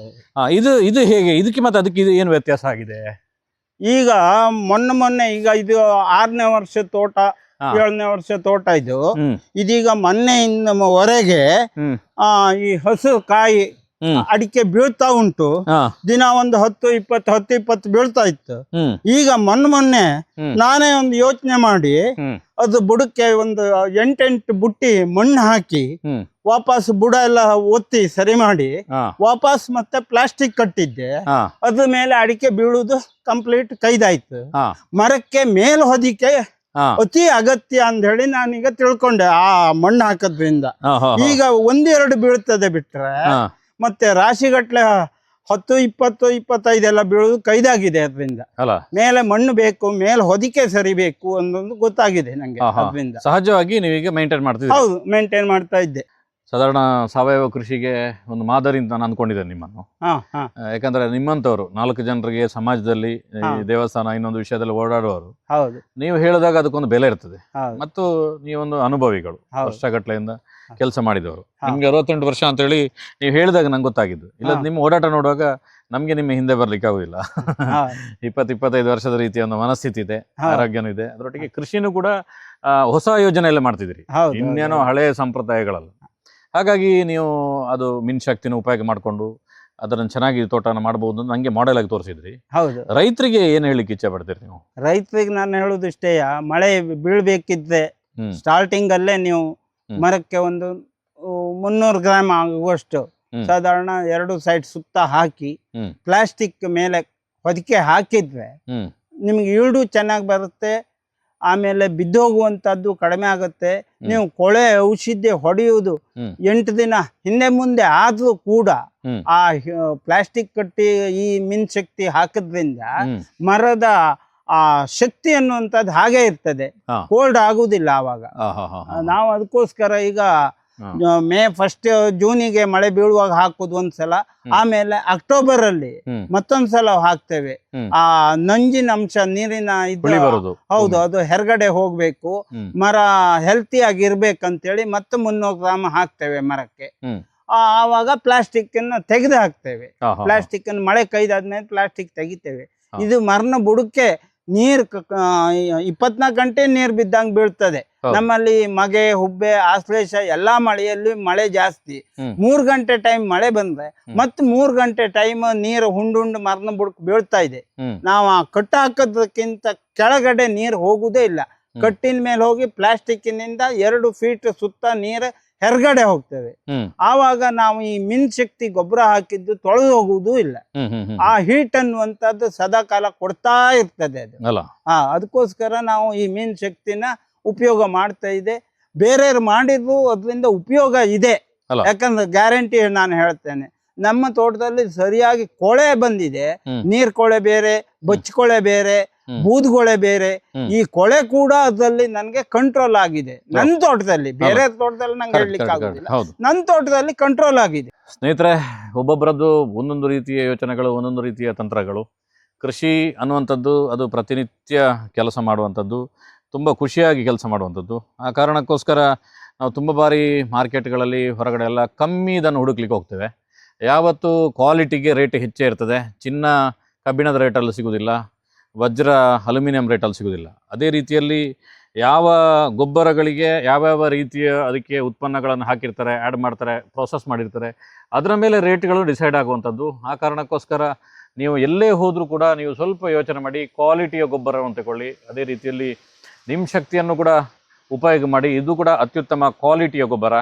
ಇದು ಇದು ಹೇಗೆ, ಇದಕ್ಕೆ ಮತ್ತೆ ಅದಕ್ಕೆ ಇದು ಏನು ವ್ಯತ್ಯಾಸ ಆಗಿದೆ?
ಈಗ ಮೊನ್ನೆ ಈಗ ಇದು 6ನೇ ವರ್ಷ ತೋಟ,
ಹಾ.
7ನೇ ವರ್ಷ ತೋಟ ಇದು.
ಹ್ಮ್
ಇದೀಗ ಮೊನ್ನೆಯಿಂದವರೆಗೆ
ಹ್ಮ್
ಆ ಈ ಹಸಿರು ಕಾಯಿ
ಹ್ಮ್
ಅಡಿಕೆ ಬೀಳ್ತಾ ಉಂಟು.
ಹಾ
ದಿನ ಒಂದು 10-20 ಬೀಳ್ತಾ ಇತ್ತು.
ಹ್ಮ್
ಈಗ ಮೊನ್ನೆ
ಹ್ಮ್
ನಾನೇ ಒಂದು ಯೋಚನೆ ಮಾಡಿ
ಹ್ಮ್
ಅದು ಬುಡಕ್ಕೆ ಒಂದು 8 ಬುಟ್ಟಿ ಮಣ್ಣು ಹಾಕಿ
ಹ್ಮ್
ವಾಪಸ್ ಬುಡ ಎಲ್ಲ ಒತ್ತಿ ಸರಿ ಮಾಡಿ
ಹಾ
ವಾಪಸ್ ಮತ್ತೆ ಪ್ಲಾಸ್ಟಿಕ್ ಕಟ್ಟಿದ್ದೆ.
ಹಾ
ಅದ್ರ ಮೇಲೆ ಅಡಿಕೆ ಬೀಳುವುದು ಕಂಪ್ಲೀಟ್ ಕೈದಾಯ್ತು.
ಹಾ
ಮರಕ್ಕೆ ಮೇಲ್ ಹೊದಿಕೆ
ಹಾ
ಅತಿ ಅಗತ್ಯ ಅಂತ ಹೇಳಿ ನಾನೀಗ ತಿಳ್ಕೊಂಡೆ ಆ ಮಣ್ಣು ಹಾಕೋದ್ರಿಂದ.
ಹಾ ಹಾ
ಈಗ 1-2 ಬೀಳ್ತದೆ ಬಿಟ್ರೆ
ಹಾ
ಮತ್ತೆ ರಾಶಿಗಟ್ಲೆ 10-20-25 ಎಲ್ಲ ಬೀಳುದು ಕೈದಾಗಿದೆ. ಅದರಿಂದ
ಅಲ್ಲ
ಮೇಲೆ ಮಣ್ಣು ಬೇಕು, ಮೇಲೆ ಹೊದಿಕೆ ಸರಿಬೇಕು ಅನ್ನೋದು ಗೊತ್ತಾಗಿದೆ ನಂಗೆ. ಅದರಿಂದ
ಸಹಜವಾಗಿ ನೀವೀಗ ಮೇಂಟೈನ್ ಮಾಡ್ತಿದ್ದೀರಿ.
ಹೌದು, ಮೇಂಟೈನ್ ಮಾಡ್ತಾ ಇದ್ದೆ.
ಸಾಧಾರಣ ಸಾವಯವ ಕೃಷಿಗೆ ಒಂದು ಮಾದರಿ ಅಂತ ನಾನು ಅನ್ಕೊಂಡಿದ್ದೇನೆ ನಿಮ್ಮನ್ನು.
ಹಾ ಹಾ
ಯಾಕಂದ್ರೆ ನಿಮ್ಮಂಥವ್ರು 4 ಜನರಿಗೆ ಸಮಾಜದಲ್ಲಿ ಈ
ಹಾ.
ದೇವಸ್ಥಾನ ಇನ್ನೊಂದು ವಿಷಯದಲ್ಲಿ ಓಡಾಡುವವರು,
ಹೌದು
ನೀವು ಹೇಳಿದಾಗ ಅದಕ್ಕೊಂದು ಬೆಲೆ ಇರ್ತದೆ.
ಹೌದು
ಮತ್ತು ನೀವೊಂದು ಅನುಭವಿಗಳು,
ಹೌದು.
ವರ್ಷಗಟ್ಲೆಯಿಂದ ಕೆಲಸ ಮಾಡಿದವರು.
ಹಾ.
ನಿಮ್ಗೆ 68 ವರ್ಷ ಅಂತೇಳಿ ನೀವು ಹೇಳಿದಾಗ ನಂಗೆ ಗೊತ್ತಾಗಿದ್ದು. ಇಲ್ಲ
ಹಾ.
ನಿಮ್ಮ ಓಡಾಟ ನೋಡುವಾಗ ನಮ್ಗೆ ನಿಮ್ಮ ಹಿಂದೆ ಬರ್ಲಿಕ್ಕೆ ಆಗುದಿಲ್ಲ.
ಹಾ
20-25 ವರ್ಷದ ರೀತಿಯ ಒಂದು ಮನಸ್ಥಿತಿ ಇದೆ,
ಹಾ.
ಆರೋಗ್ಯನೂ ಇದೆ, ಅದರೊಟ್ಟಿಗೆ ಕೃಷಿನೂ ಕೂಡ ಹೊಸ ಯೋಜನೆ ಎಲ್ಲ ಮಾಡ್ತಿದ್ದೀರಿ,
ಹೌದು
ಇನ್ನೇನೋ ಹಳೆಯ ಸಂಪ್ರದಾಯಗಳಲ್ಲ. ಹಾಗಾಗಿ ನೀವು ಅದು ಮಿನ್ ಶಕ್ತಿನ ಉಪಯೋಗ ಮಾಡಿಕೊಂಡು ಅದನ್ನು ಚೆನ್ನಾಗಿ ತೋಟನ ಮಾಡಬಹುದು ಅಂತ ನಂಗೆ ಮಾಡೆಲ್ ಆಗಿ ತೋರಿಸಿದ್ರಿ.
ಹೌದು.
ರೈತರಿಗೆ ಏನು ಹೇಳಿಕ್ಕೆ ಇಚ್ಛೆ ಪಡ್ತೀರಿ ನೀವು?
ರೈತರಿಗೆ ನಾನು ಹೇಳುದು ಇಷ್ಟೇ, ಮಳೆ ಬೀಳ್ಬೇಕಿದ್ರೆ
ಹ್ಮ್
ಸ್ಟಾರ್ಟಿಂಗ್ ಅಲ್ಲೇ ನೀವು
ಹ್ಮ್.
ಮರಕ್ಕೆ ಒಂದು 300 ಗ್ರಾಮ್ ಆಗುವಷ್ಟು
ಹ್ಮ್.
ಸಾಧಾರಣ 2 ಸೈಡ್ ಸುತ್ತ ಹಾಕಿ
ಹ್ಮ್.
ಪ್ಲಾಸ್ಟಿಕ್ ಮೇಲೆ ಹೊದಿಕೆ ಹಾಕಿದ್ರೆ
ಹ್ಮ್
ನಿಮ್ಗೆ ಈಲ್ಡು ಚೆನ್ನಾಗಿ ಬರುತ್ತೆ. ಆಮೇಲೆ ಬಿದ್ದೋಗುವಂಥದ್ದು ಕಡಿಮೆ ಆಗುತ್ತೆ. ನೀವು ಕೊಳೆ ಔಷಧಿ ಹೊಡೆಯುವುದು
ಹ್ಮ್.
8 ದಿನ ಹಿಂದೆ ಮುಂದೆ ಆದ್ರೂ ಕೂಡ
ಹ್ಮ್.
ಆ ಪ್ಲಾಸ್ಟಿಕ್ ಕಟ್ಟಿ ಈ ಮಿನ್ ಶಕ್ತಿ ಹಾಕಿದ್ರಿಂದ
ಹ್ಮ್.
ಮರದ ಆ ಶಕ್ತಿ ಅನ್ನುವಂಥದ್ದು ಹಾಗೆ ಇರ್ತದೆ,
ಹಾ.
ಕೋಲ್ಡ್ ಆಗುದಿಲ್ಲ ಆವಾಗ.
ಆ, ಹಾ, ಹಾ, ಹಾ.
ನಾವು ಅದಕ್ಕೋಸ್ಕರ ಈಗ
ಹಾ.
ಮೇ 1 ಜೂನಿಗೆ ಮಳೆ ಬೀಳುವಾಗ ಹಾಕುದು ಒಂದ್ಸಲ, ಆಮೇಲೆ ಅಕ್ಟೋಬರ್ ಅಲ್ಲಿ
ಹ್ಮ್.
ಮತ್ತೊಂದ್ಸಲ ಹಾಕ್ತೇವೆ.
ಹ್ಮ್.
ಆ ನಂಜಿನ ಅಂಶ ನೀರಿನ
ಹುಳಿ
ಇದು
ಬರುದು.
ಹೌದು, ಅದು ಹೊರಗಡೆ ಹೋಗ್ಬೇಕು,
ಹ್ಮ್.
ಮರ ಹೆಲ್ತಿ ಆಗಿರ್ಬೇಕಂತೇಳಿ ಮತ್ತೆ 300 ಗ್ರಾಮ್ ಹಾಕ್ತೇವೆ ಮರಕ್ಕೆ.
ಹ್ಮ್.
ಆವಾಗ ಪ್ಲಾಸ್ಟಿಕ್ ಅನ್ನ ತೆಗೆದು ಹಾಕ್ತೇವೆ.
ಹಾ, ಹಾ, ಹಾ.
ಪ್ಲಾಸ್ಟಿಕ್ ಅನ್ನು ಮಳೆ ಕೈದಾದ್ಮೇಲೆ ಪ್ಲಾಸ್ಟಿಕ್ ತೆಗಿತೇವೆ.
ಹಾ.
ಇದು ಮರನ ಬುಡಕ್ಕೆ ನೀರ್ 24 ಗಂಟೆ ನೀರ್ ಬಿದ್ದಂಗೆ ಬೀಳ್ತದೆ.
ಹೌದು.
ನಮ್ಮಲ್ಲಿ ಮಗೆ, ಹುಬ್ಬೆ, ಆಶ್ಲೇಷ ಎಲ್ಲಾ ಮಳೆಯಲ್ಲಿ ಮಳೆ ಜಾಸ್ತಿ.
ಹ್ಮ್.
3 ಗಂಟೆ ಟೈಮ್ ಮಳೆ ಬಂದ್ರೆ
ಹ್ಮ್.
ಮತ್ತೆ 3 ಗಂಟೆ ಟೈಮ್ ನೀರು ಹುಂಡುಂಡು ಮರನ ಬುಡಕ್ ಬೀಳ್ತಾ ಇದೆ.
ಹ್ಮ್.
ನಾವು ಆ ಕಟ್ಟು ಹಾಕೋದಕ್ಕಿಂತ ಕೆಳಗಡೆ ನೀರು ಹೋಗುದೇ ಇಲ್ಲ. ಕಟ್ಟಿನ ಮೇಲೆ ಹೋಗಿ ಪ್ಲಾಸ್ಟಿಕ್ನಿಂದ 2 ಫೀಟ್ ಸುತ್ತ ನೀರು ಹೊರಗಡೆ ಹೋಗ್ತೇವೆ.
ಹ್ಮ್.
ಆವಾಗ ನಾವು ಈ ಮಿನ್ ಶಕ್ತಿ ಗೊಬ್ಬರ ಹಾಕಿದ್ದು ತೊಳೆದು ಹೋಗುವುದೂ ಇಲ್ಲ.
ಹ್ಮ್. ಹ್ಮ್. ಹ್ಮ್.
ಆ ಹೀಟ್ ಅನ್ನುವಂಥದ್ದು ಸದಾ ಕಾಲ ಕೊಡ್ತಾ ಇರ್ತದೆ ಅದು.
ಅಲ್ಲ
ಅದಕ್ಕೋಸ್ಕರ ನಾವು ಈ ಮಿನ್ ಶಕ್ತಿನ ಉಪಯೋಗ ಮಾಡ್ತಾ ಇದೆ. ಬೇರೆಯವ್ರು ಮಾಡಿದ್ರು ಅದರಿಂದ ಉಪಯೋಗ ಇದೆ.
ಅಲ್ಲ.
ಯಾಕಂದ್ರೆ ಗ್ಯಾರಂಟಿ ನಾನು ಹೇಳ್ತೇನೆ, ನಮ್ಮ ತೋಟದಲ್ಲಿ ಸರಿಯಾಗಿ ಕೊಳೆ ಬಂದಿದೆ.
ಹ್ಮ್.
ನೀರ್ ಕೊಳೆ ಬೇರೆ, ಬಚ್ಕೊಳೆ ಬೇರೆ,
ಹ್ಮ್.
ಬೂದ್ಗೊಳೆ ಬೇರೆ.
ಹ್ಮ್.
ಈ ಕೊಳೆ ಕೂಡ ಅದರಲ್ಲಿ ನನಗೆ ಕಂಟ್ರೋಲ್ ಆಗಿದೆ ನನ್ನ ತೋಟದಲ್ಲಿ. ಬೇರೆ ತೋಟದಲ್ಲಿ ನಂಗೆ
Correct,
ಹೇಳಲಿಕ್ಕೆ
correct,
ಆಗುದಿಲ್ಲ,
ಹೌದು.
ನನ್ನ ತೋಟದಲ್ಲಿ ಕಂಟ್ರೋಲ್ ಆಗಿದೆ.
ಸ್ನೇಹಿತರೆ, ಒಬ್ಬೊಬ್ಬರದ್ದು ಒಂದೊಂದು ರೀತಿಯ ಯೋಚನೆಗಳು, ಒಂದೊಂದು ರೀತಿಯ ತಂತ್ರಗಳು. ಕೃಷಿ ಅನ್ನುವಂಥದ್ದು ಅದು ಪ್ರತಿನಿತ್ಯ ಕೆಲಸ ಮಾಡುವಂಥದ್ದು, ತುಂಬ ಖುಷಿಯಾಗಿ ಕೆಲಸ ಮಾಡುವಂಥದ್ದು. ಆ ಕಾರಣಕ್ಕೋಸ್ಕರ ನಾವು ತುಂಬ ಬಾರಿ ಮಾರ್ಕೆಟ್ಗಳಲ್ಲಿ ಹೊರಗಡೆ ಎಲ್ಲ ಕಮ್ಮಿ ಇದನ್ನು ಹುಡುಕ್ಲಿಕ್ಕೆ ಹೋಗ್ತೇವೆ. ಯಾವತ್ತು ಕ್ವಾಲಿಟಿಗೆ ರೇಟ್ ಹೆಚ್ಚೇ ಇರ್ತದೆ. ಚಿನ್ನ ಕಬ್ಬಿಣದ ರೇಟಲ್ಲಿ ಸಿಗೋದಿಲ್ಲ, ವಜ್ರ ಅಲ್ಯೂಮಿನಿಯಂ ರೇಟಲ್ಲಿ ಸಿಗೋದಿಲ್ಲ. ಅದೇ ರೀತಿಯಲ್ಲಿ ಯಾವ ಗೊಬ್ಬರಗಳಿಗೆ ಯಾವ್ಯಾವ ರೀತಿಯ ಅದಕ್ಕೆ ಉತ್ಪನ್ನಗಳನ್ನು ಹಾಕಿರ್ತಾರೆ, ಆ್ಯಡ್ ಮಾಡ್ತಾರೆ, ಪ್ರೋಸೆಸ್ ಮಾಡಿರ್ತಾರೆ, ಅದರ ಮೇಲೆ ರೇಟ್ಗಳು ಡಿಸೈಡ್ ಆಗುವಂಥದ್ದು. ಆ ಕಾರಣಕ್ಕೋಸ್ಕರ ನೀವು ಎಲ್ಲೇ ಹೋದರೂ ಕೂಡ ನೀವು ಸ್ವಲ್ಪ ಯೋಚನೆ ಮಾಡಿ ಕ್ವಾಲಿಟಿಯ ಗೊಬ್ಬರವನ್ನು ತಗೊಳ್ಳಿ. ಅದೇ ರೀತಿಯಲ್ಲಿ ನಿಮ್ಮ ಶಕ್ತಿಯನ್ನು ಕೂಡ ಉಪಯೋಗ ಮಾಡಿ. ಇದು ಕೂಡ ಅತ್ಯುತ್ತಮ ಕ್ವಾಲಿಟಿಯ ಗೊಬ್ಬರ.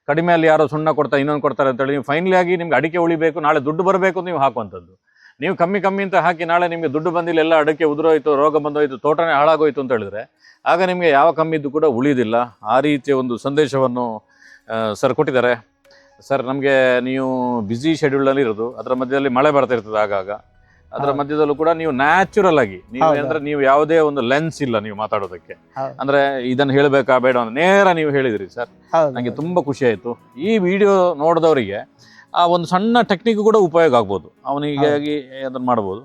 ಕಡಿಮೆಯಲ್ಲಿ ಯಾರೋ ಸುಣ್ಣ ಕೊಡ್ತಾರೆ ಇನ್ನೊಂದು ಕೊಡ್ತಾರೆ ಅಂತೇಳಿ ನೀವು ಫೈನಲಿ ಆಗಿ ನಿಮ್ಗೆ ಅಡಿಕೆ ಉಳಿಬೇಕು, ನಾಳೆ ದುಡ್ಡು ಬರಬೇಕು ಅಂತ ನೀವು ಹಾಕುವಂಥದ್ದು. ನೀವು ಕಮ್ಮಿ ಅಂತ ಹಾಕಿ ನಾಳೆ ನಿಮಗೆ ದುಡ್ಡು ಬಂದಿಲ್ಲ, ಎಲ್ಲ ಅಡಿಕೆ ಉದುರೋಯ್ತು, ರೋಗ ಬಂದೋಯ್ತು, ತೋಟನೇ ಹಾಳಾಗೋಯ್ತು ಅಂತ ಹೇಳಿದ್ರೆ ಆಗ ನಿಮಗೆ ಯಾವ ಕಮ್ಮಿದ್ದು ಕೂಡ ಉಳಿಯೋದಿಲ್ಲ. ಆ ರೀತಿಯ ಒಂದು ಸಂದೇಶವನ್ನು ಸರ್ ಕೊಟ್ಟಿದ್ದಾರೆ. ಸರ್, ನಮಗೆ ನೀವು ಬ್ಯುಸಿ ಶೆಡ್ಯೂಲ್ನಲ್ಲಿ ಇರೋದು, ಅದರ ಮಧ್ಯದಲ್ಲಿ ಮಳೆ ಬರ್ತಾ ಇರ್ತದೆ ಆಗಾಗ, ಅದರ ಮಧ್ಯದಲ್ಲೂ ಕೂಡ ನೀವು ನ್ಯಾಚುರಲ್ ಆಗಿ ನೀವು ಅಂದ್ರೆ ನೀವು ಯಾವುದೇ ಒಂದು ಲೆನ್ಸ್ ಇಲ್ಲ ನೀವು ಮಾತಾಡೋದಕ್ಕೆ, ಅಂದ್ರೆ ಇದನ್ನು ಹೇಳಬೇಕಾ ಬೇಡ ಅಂತ ನೇರ ನೀವು ಹೇಳಿದ್ರಿ ಸರ್. ನನಗೆ ತುಂಬಾ ಖುಷಿ ಆಯ್ತು. ಈ ವಿಡಿಯೋ ನೋಡಿದವರಿಗೆ ಆ ಒಂದು ಸಣ್ಣ ಟೆಕ್ನಿಕ್ ಕೂಡ ಉಪಯೋಗ ಆಗ್ಬೋದು, ಅವನಿಗೆ ಅದನ್ನು ಮಾಡ್ಬೋದು.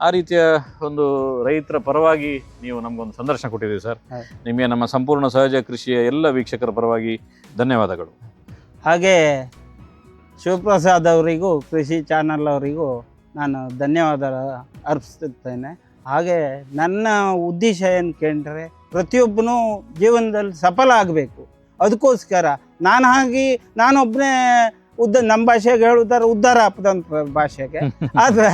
ಆ ರೀತಿಯ ಒಂದು ರೈತರ ಪರವಾಗಿ ನೀವು ನಮ್ಗೊಂದು ಸಂದರ್ಶನ ಕೊಟ್ಟಿದ್ದೀರಿ ಸರ್. ನಿಮಗೆ ನಮ್ಮ ಸಂಪೂರ್ಣ ಸಹಜ ಕೃಷಿಯ ಎಲ್ಲ ವೀಕ್ಷಕರ ಪರವಾಗಿ ಧನ್ಯವಾದಗಳು.
ಹಾಗೆ ಶಿವಪ್ರಸಾದ್ ಅವರಿಗೂ, ಕೃಷಿ ಚಾನಲ್ ಅವರಿಗೂ ನಾನು ಧನ್ಯವಾದ ಅರ್ಪಿಸುತ್ತೇನೆ. ಹಾಗೆ ನನ್ನ ಉದ್ದೇಶ ಏನು ಕೇಳಿದ್ರೆ, ಪ್ರತಿಯೊಬ್ಬನೂ ಜೀವನದಲ್ಲಿ ಸಫಲ ಆಗಬೇಕು. ಅದಕ್ಕೋಸ್ಕರ ನಾನೊಬ್ಬನೇ ನಮ್ಮ ಭಾಷೆಗೆ ಹೇಳುತ್ತಾರೆ ಉದ್ಧಾರ ಆಗ್ತದಂತ ಭಾಷೆಗೆ, ಆದರೆ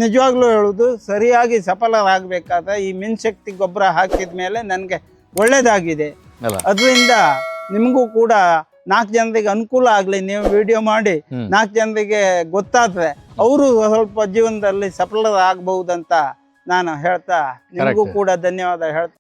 ನಿಜವಾಗ್ಲೂ ಹೇಳುವುದು ಸರಿಯಾಗಿ ಸಫಲರಾಗಬೇಕಾದ್ರೆ ಈ ಮಿನ್ಶಕ್ತಿ ಗೊಬ್ಬರ ಹಾಕಿದ ಮೇಲೆ ನನಗೆ ಒಳ್ಳೇದಾಗಿದೆ. ಅದರಿಂದ ನಿಮಗೂ ಕೂಡ 4 ಜನರಿಗೆ ಅನುಕೂಲ ಆಗಲಿ, ನೀವು ವಿಡಿಯೋ ಮಾಡಿ 4 ಜನರಿಗೆ ಗೊತ್ತಾದ್ರೆ ಅವರು ಸ್ವಲ್ಪ ಜೀವನದಲ್ಲಿ ಸಫಲರಾಗಬಹುದಂತ ನಾನು ಹೇಳ್ತಾ ನಿಮಗೂ ಕೂಡ ಧನ್ಯವಾದ ಹೇಳ್ತಾ